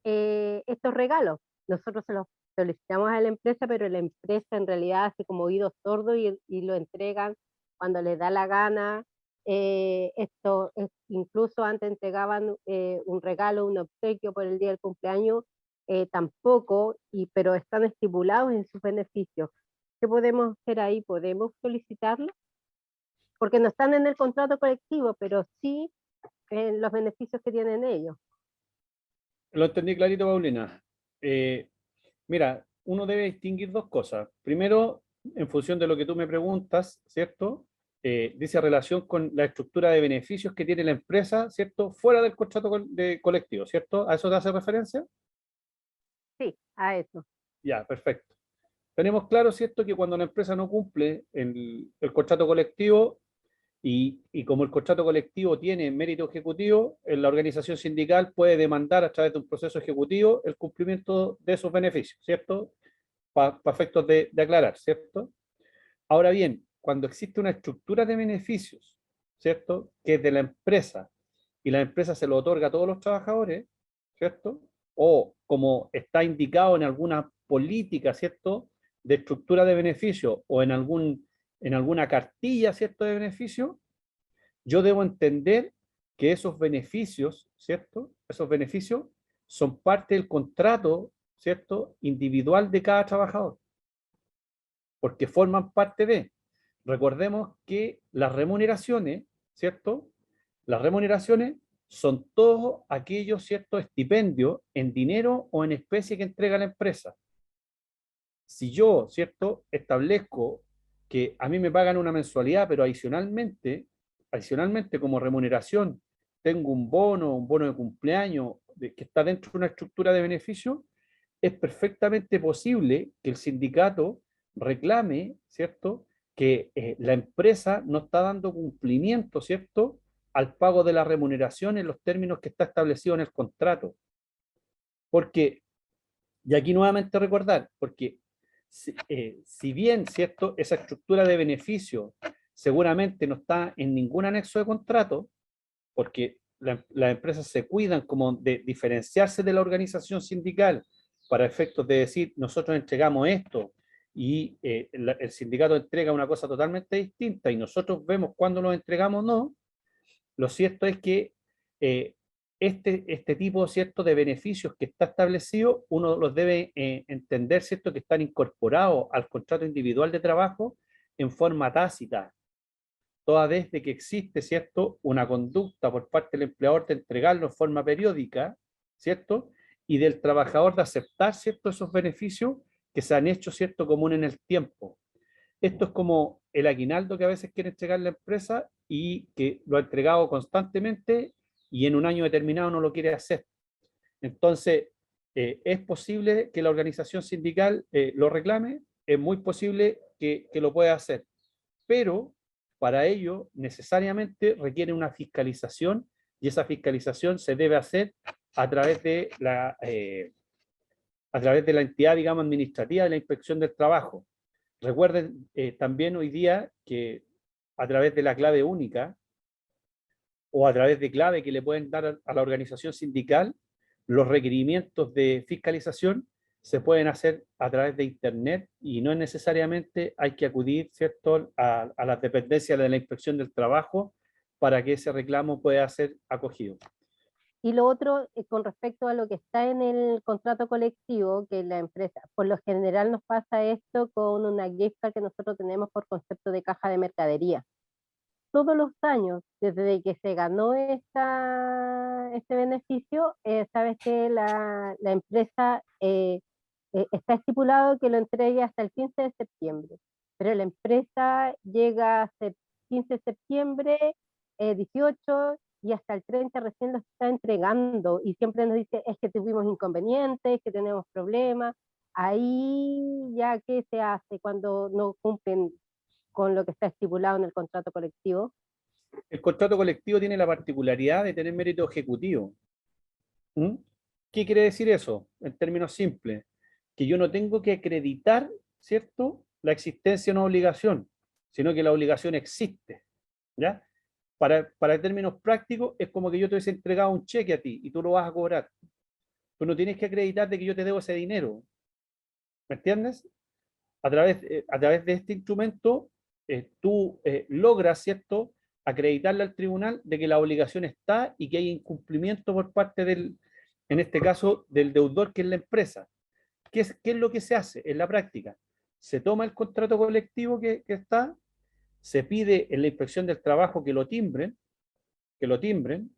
Speaker 3: estos regalos. Nosotros se los solicitamos a la empresa, pero la empresa en realidad hace como oídos sordos y lo entregan cuando les da la gana. Incluso antes entregaban un regalo, un obsequio por el día del cumpleaños, tampoco, pero están estipulados en sus beneficios. ¿Qué podemos hacer ahí? ¿Podemos solicitarlo? porque no están en el contrato colectivo, pero sí en los beneficios que tienen ellos.
Speaker 1: Lo entendí clarito, Paulina. Mira, uno debe distinguir dos cosas. Primero, en función de lo que tú me preguntas, ¿cierto? Dice relación con la estructura de beneficios que tiene la empresa, ¿cierto? Fuera del contrato de colectivo, ¿cierto? ¿A eso te hace referencia?
Speaker 3: Sí, a eso.
Speaker 1: Ya, perfecto. Tenemos claro, ¿cierto?, que cuando la empresa no cumple el contrato colectivo y como el contrato colectivo tiene mérito ejecutivo, la organización sindical puede demandar a través de un proceso ejecutivo el cumplimiento de esos beneficios, ¿cierto? Para efectos de aclarar, ¿cierto? Ahora bien, cuando existe una estructura de beneficios, ¿cierto?, que es de la empresa y la empresa se lo otorga a todos los trabajadores, ¿cierto? O como está indicado en alguna política, ¿cierto?, de estructura de beneficio o en alguna cartilla, ¿cierto?, de beneficio, yo debo entender que esos beneficios, ¿cierto? Esos beneficios son parte del contrato, ¿cierto?, individual de cada trabajador, porque forman parte de. Recordemos que las remuneraciones, ¿cierto? Las remuneraciones son todos aquellos, ¿cierto?, estipendios en dinero o en especie que entrega la empresa. Si yo, ¿cierto?, establezco que a mí me pagan una mensualidad, pero adicionalmente como remuneración, tengo un bono de cumpleaños que está dentro de una estructura de beneficio, es perfectamente posible que el sindicato reclame, ¿cierto?, que la empresa no está dando cumplimiento, ¿cierto?, al pago de la remuneración en los términos que está establecido en el contrato. Porque, y aquí nuevamente recordar, porque si bien, ¿cierto?, esa estructura de beneficio seguramente no está en ningún anexo de contrato, porque las empresas se cuidan como de diferenciarse de la organización sindical para efectos de decir, nosotros entregamos esto y el sindicato entrega una cosa totalmente distinta y nosotros vemos cuándo lo entregamos o no. Lo cierto es que eh, este tipo, ¿cierto?, de beneficios que está establecido, uno los debe entender, ¿cierto?, que están incorporados al contrato individual de trabajo en forma tácita, toda vez de que existe, ¿cierto?, una conducta por parte del empleador de entregarlo en forma periódica, ¿cierto?, y del trabajador de aceptar, ¿cierto?, esos beneficios que se han hecho, ¿cierto?, común en el tiempo. Esto es como el aguinaldo que a veces quiere entregar la empresa y que lo ha entregado constantemente y en un año determinado no lo quiere hacer. Entonces, es posible que la organización sindical lo reclame, es muy posible que lo pueda hacer, pero para ello necesariamente requiere una fiscalización y esa fiscalización se debe hacer a través de a través de la entidad, digamos, administrativa de la Inspección del Trabajo. Recuerden también hoy día que a través de la clave única o a través de clave que le pueden dar a la organización sindical, los requerimientos de fiscalización se pueden hacer a través de Internet y no necesariamente hay que acudir, ¿cierto?, a las dependencias de la Inspección del Trabajo para que ese reclamo pueda ser acogido.
Speaker 3: Y lo otro, con respecto a lo que está en el contrato colectivo, que la empresa, por lo general nos pasa esto con una gift card que nosotros tenemos por concepto de caja de mercadería. Todos los años, desde que se ganó este beneficio, sabes que la empresa está estipulado que lo entregue hasta el 15 de septiembre, pero la empresa llega a 15 de septiembre, 18 y hasta el 30 recién lo está entregando y siempre nos dice es que tuvimos inconvenientes, que tenemos problemas. Ahí ya qué se hace cuando no cumplen con lo que está estipulado en el contrato colectivo.
Speaker 1: El contrato colectivo tiene la particularidad de tener mérito ejecutivo. ¿Mm? ¿Qué quiere decir eso? En términos simples, que yo no tengo que acreditar, ¿cierto?, la existencia de una obligación, sino que la obligación existe, ¿ya? Para términos prácticos, es como que yo te hubiese entregado un cheque a ti y tú lo vas a cobrar. Tú no tienes que acreditar de que yo te debo ese dinero, ¿me entiendes? A través de este instrumento, tú logras, ¿cierto?, acreditarle al tribunal de que la obligación está y que hay incumplimiento por parte en este caso, del deudor, que es la empresa. ¿Qué es lo que se hace en la práctica? Se toma el contrato colectivo que está se pide en la inspección del trabajo que lo timbren,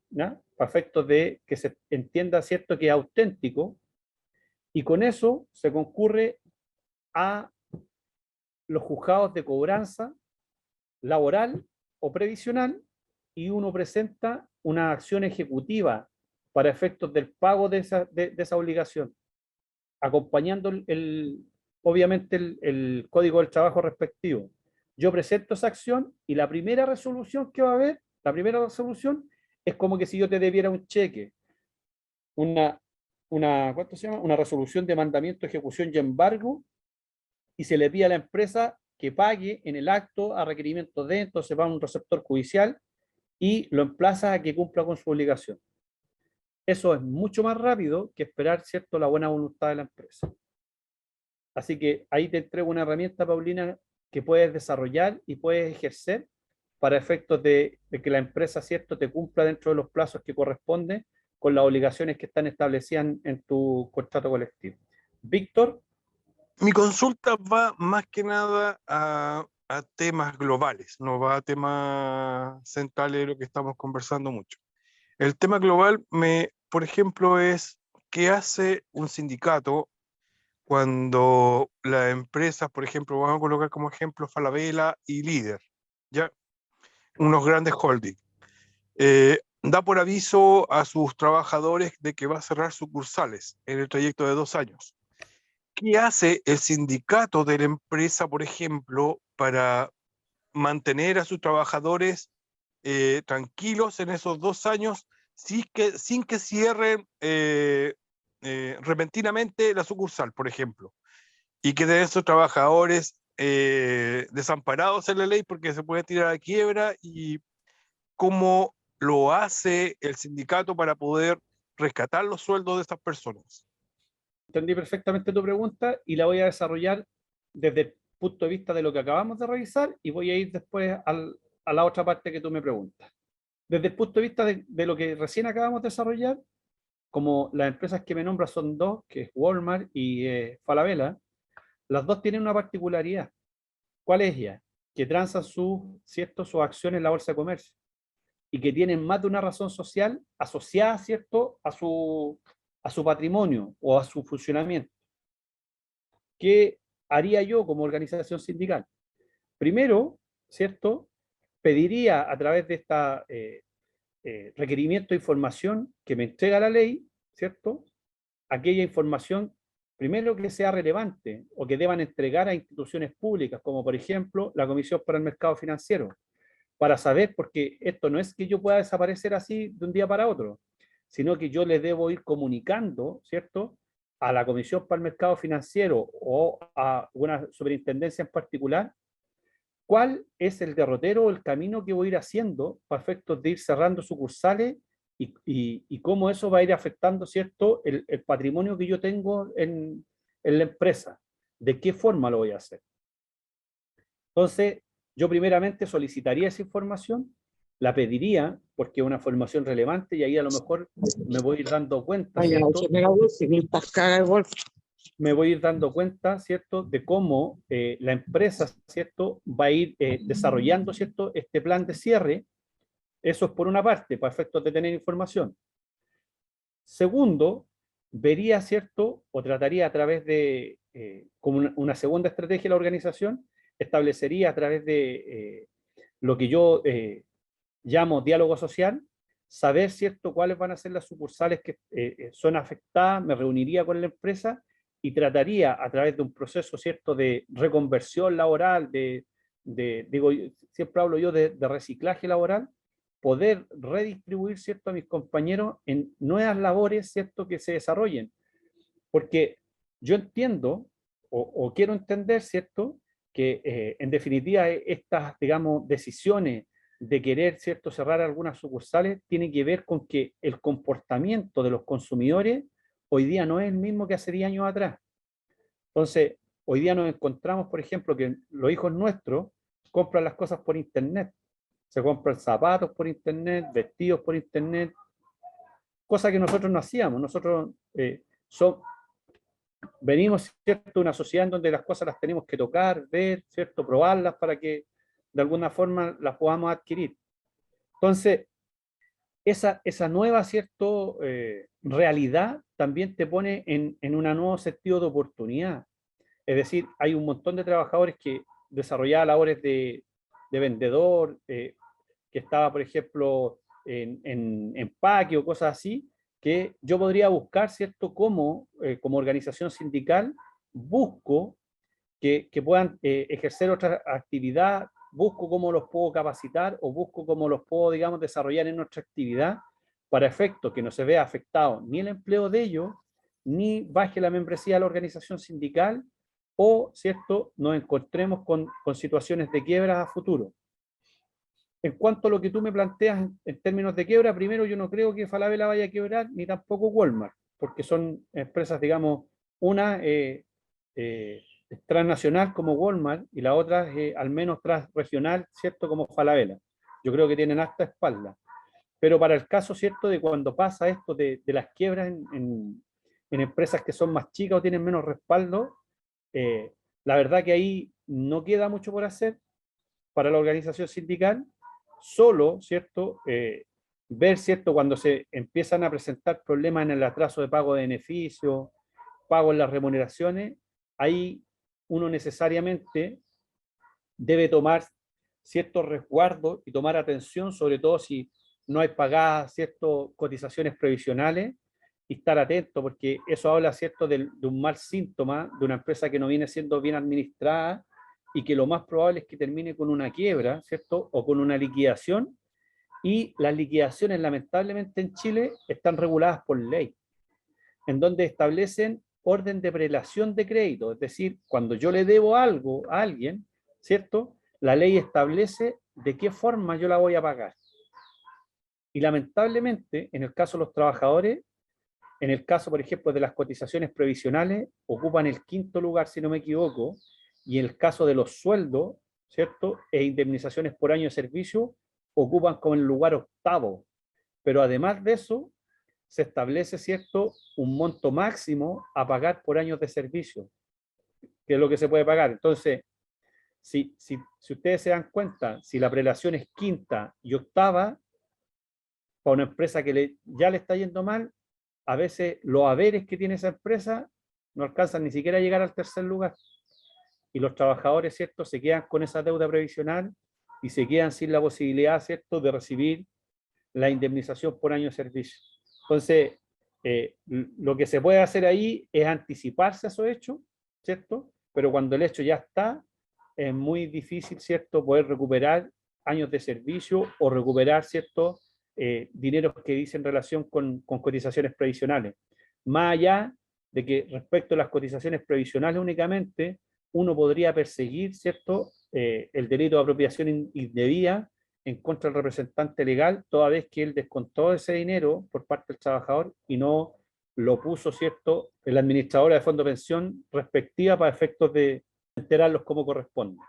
Speaker 1: ¿ya? Para efectos de que se entienda, ¿cierto?, que es auténtico, y con eso se concurre a los juzgados de cobranza laboral o previsional, y uno presenta una acción ejecutiva para efectos del pago de esa obligación, acompañando obviamente el código del trabajo respectivo. Yo presento esa acción y la primera resolución que va a haber, la primera resolución, es como que si yo te debiera un cheque, ¿cuánto se llama? Una resolución de mandamiento, ejecución y embargo, y se le pide a la empresa que pague en el acto a requerimiento de, entonces va a un receptor judicial y lo emplaza a que cumpla con su obligación. Eso es mucho más rápido que esperar, ¿cierto?, la buena voluntad de la empresa. Así que ahí te entrego una herramienta, Paulina, que puedes desarrollar y puedes ejercer para efectos de que la empresa, ¿cierto?, te cumpla dentro de los plazos que corresponden con las obligaciones que están establecidas en tu contrato colectivo. Víctor.
Speaker 4: Mi consulta va más que nada a temas globales, no va a temas centrales de lo que estamos conversando mucho. El tema global, por ejemplo, es qué hace un sindicato cuando las empresas, por ejemplo, vamos a colocar como ejemplo Falabella y Líder, ¿ya? Unos grandes holdings. Da por aviso a sus trabajadores de que va a cerrar sucursales en el trayecto de 2 años. ¿Qué hace el sindicato de la empresa, por ejemplo, para mantener a sus trabajadores tranquilos en esos 2 años sin que cierren repentinamente la sucursal, por ejemplo? Y que de esos trabajadores desamparados en la ley porque se pueden tirar a quiebra, y cómo lo hace el sindicato para poder rescatar los sueldos de estas personas.
Speaker 1: Entendí perfectamente tu pregunta y la voy a desarrollar desde el punto de vista de lo que acabamos de revisar, y voy a ir después a la otra parte que tú me preguntas. Desde el punto de vista de lo que recién acabamos de desarrollar, como las empresas que me nombras son dos, que es Walmart y Falabella, las dos tienen una particularidad. ¿Cuál es ella? Que transan sus acciones en la bolsa de comercio y que tienen más de una razón social asociada, ¿cierto?, a su patrimonio o a su funcionamiento. ¿Qué haría yo como organización sindical? Primero, ¿cierto?, pediría a través de esta requerimiento de información que me entrega la ley, ¿cierto?, aquella información, primero, que sea relevante o que deban entregar a instituciones públicas, como por ejemplo la Comisión para el Mercado Financiero, para saber, porque esto no es que yo pueda desaparecer así de un día para otro, sino que yo le debo ir comunicando, ¿cierto?, a la Comisión para el Mercado Financiero o a una superintendencia en particular, cuál es el derrotero o el camino que voy a ir haciendo para efectos de ir cerrando sucursales y cómo eso va a ir afectando, ¿cierto?, el patrimonio que yo tengo en la empresa. ¿De qué forma lo voy a hacer? Entonces, yo primeramente solicitaría esa información, la pediría porque es una información relevante, y ahí a lo mejor me voy a ir dando cuenta, ¿cierto? Me voy a ir dando cuenta, ¿cierto?, de cómo la empresa, ¿cierto?, va a ir desarrollando, ¿cierto?, este plan de cierre. Eso es por una parte, para efectos de tener información. Segundo, vería, ¿cierto?, o trataría a través de, como una segunda estrategia de la organización, establecería a través de lo que yo llamo diálogo social, saber, ¿cierto?, cuáles van a ser las sucursales que son afectadas, me reuniría con la empresa y trataría a través de un proceso, ¿cierto?, de reconversión laboral, digo, siempre hablo yo de reciclaje laboral, poder redistribuir, ¿cierto?, a mis compañeros en nuevas labores, ¿cierto?, que se desarrollen. Porque yo entiendo, o quiero entender, ¿cierto?, que en definitiva estas, digamos, decisiones de querer, ¿cierto?, cerrar algunas sucursales tiene que ver con que el comportamiento de los consumidores hoy día no es el mismo que hace 10 años atrás. Entonces, hoy día nos encontramos, por ejemplo, que los hijos nuestros compran las cosas por internet. Se compran zapatos por internet, vestidos por internet, cosa que nosotros no hacíamos. Nosotros venimos, ¿cierto?, de una sociedad en donde las cosas las tenemos que tocar, ver, ¿cierto?, probarlas para que de alguna forma las podamos adquirir. Entonces, esa nueva, ¿cierto? Realidad también te pone en un nuevo sentido de oportunidad. Es decir, hay un montón de trabajadores que desarrollaban labores de vendedor, que estaba, por ejemplo, en empaque o cosas así, que yo podría buscar, ¿cierto? Como organización sindical, busco que puedan ejercer otra actividad, busco cómo los puedo capacitar o busco cómo los puedo, digamos, desarrollar en nuestra actividad para efecto que no se vea afectado ni el empleo de ellos, ni baje la membresía de la organización sindical o, ¿cierto?, nos encontremos con situaciones de quiebra a futuro. En cuanto a lo que tú me planteas en términos de quiebra, primero yo no creo que Falabella vaya a quebrar, ni tampoco Walmart, porque son empresas, digamos, una transnacional como Walmart y la otra al menos transregional, ¿cierto?, como Falabella. Yo creo que tienen hasta espalda. Pero para el caso, ¿cierto?, de cuando pasa esto de las quiebras en empresas que son más chicas o tienen menos respaldo, la verdad que ahí no queda mucho por hacer para la organización sindical, solo, ¿cierto?, ver, ¿cierto?, cuando se empiezan a presentar problemas en el atraso de pago de beneficios, pago en las remuneraciones, ahí uno necesariamente debe tomar ciertos resguardos y tomar atención, sobre todo si no hay pagadas ciertas cotizaciones previsionales, y estar atento, porque eso habla, ¿cierto?, de un mal síntoma de una empresa que no viene siendo bien administrada y que lo más probable es que termine con una quiebra, ¿cierto?, o con una liquidación, y las liquidaciones lamentablemente en Chile están reguladas por ley, en donde establecen orden de prelación de crédito, es decir, cuando yo le debo algo a alguien, ¿cierto?, la ley establece de qué forma yo la voy a pagar. Y lamentablemente, en el caso de los trabajadores, en el caso, por ejemplo, de las cotizaciones previsionales, ocupan el 5º lugar, si no me equivoco, y en el caso de los sueldos, ¿cierto?, e indemnizaciones por año de servicio, ocupan como el lugar 8º. Pero además de eso, se establece, ¿cierto?, un monto máximo a pagar por años de servicio, que es lo que se puede pagar. Entonces, si ustedes se dan cuenta, si la prelación es 5ª y 8ª, para una empresa que ya le está yendo mal, a veces los haberes que tiene esa empresa no alcanzan ni siquiera a llegar al 3er lugar. Y los trabajadores, ¿cierto?, se quedan con esa deuda previsional y se quedan sin la posibilidad, ¿cierto?, de recibir la indemnización por año de servicio. Entonces, lo que se puede hacer ahí es anticiparse a esos hechos, ¿cierto? Pero cuando el hecho ya está, es muy difícil, ¿cierto?, poder recuperar años de servicio o recuperar, ¿cierto?, dineros que dicen relación con cotizaciones previsionales. Más allá de que respecto a las cotizaciones previsionales únicamente, uno podría perseguir, ¿cierto?, el delito de apropiación indebida en contra del representante legal, toda vez que él descontó ese dinero por parte del trabajador y no lo puso, ¿cierto?, en la administradora de fondo de pensión respectiva para efectos de enterarlos como corresponde.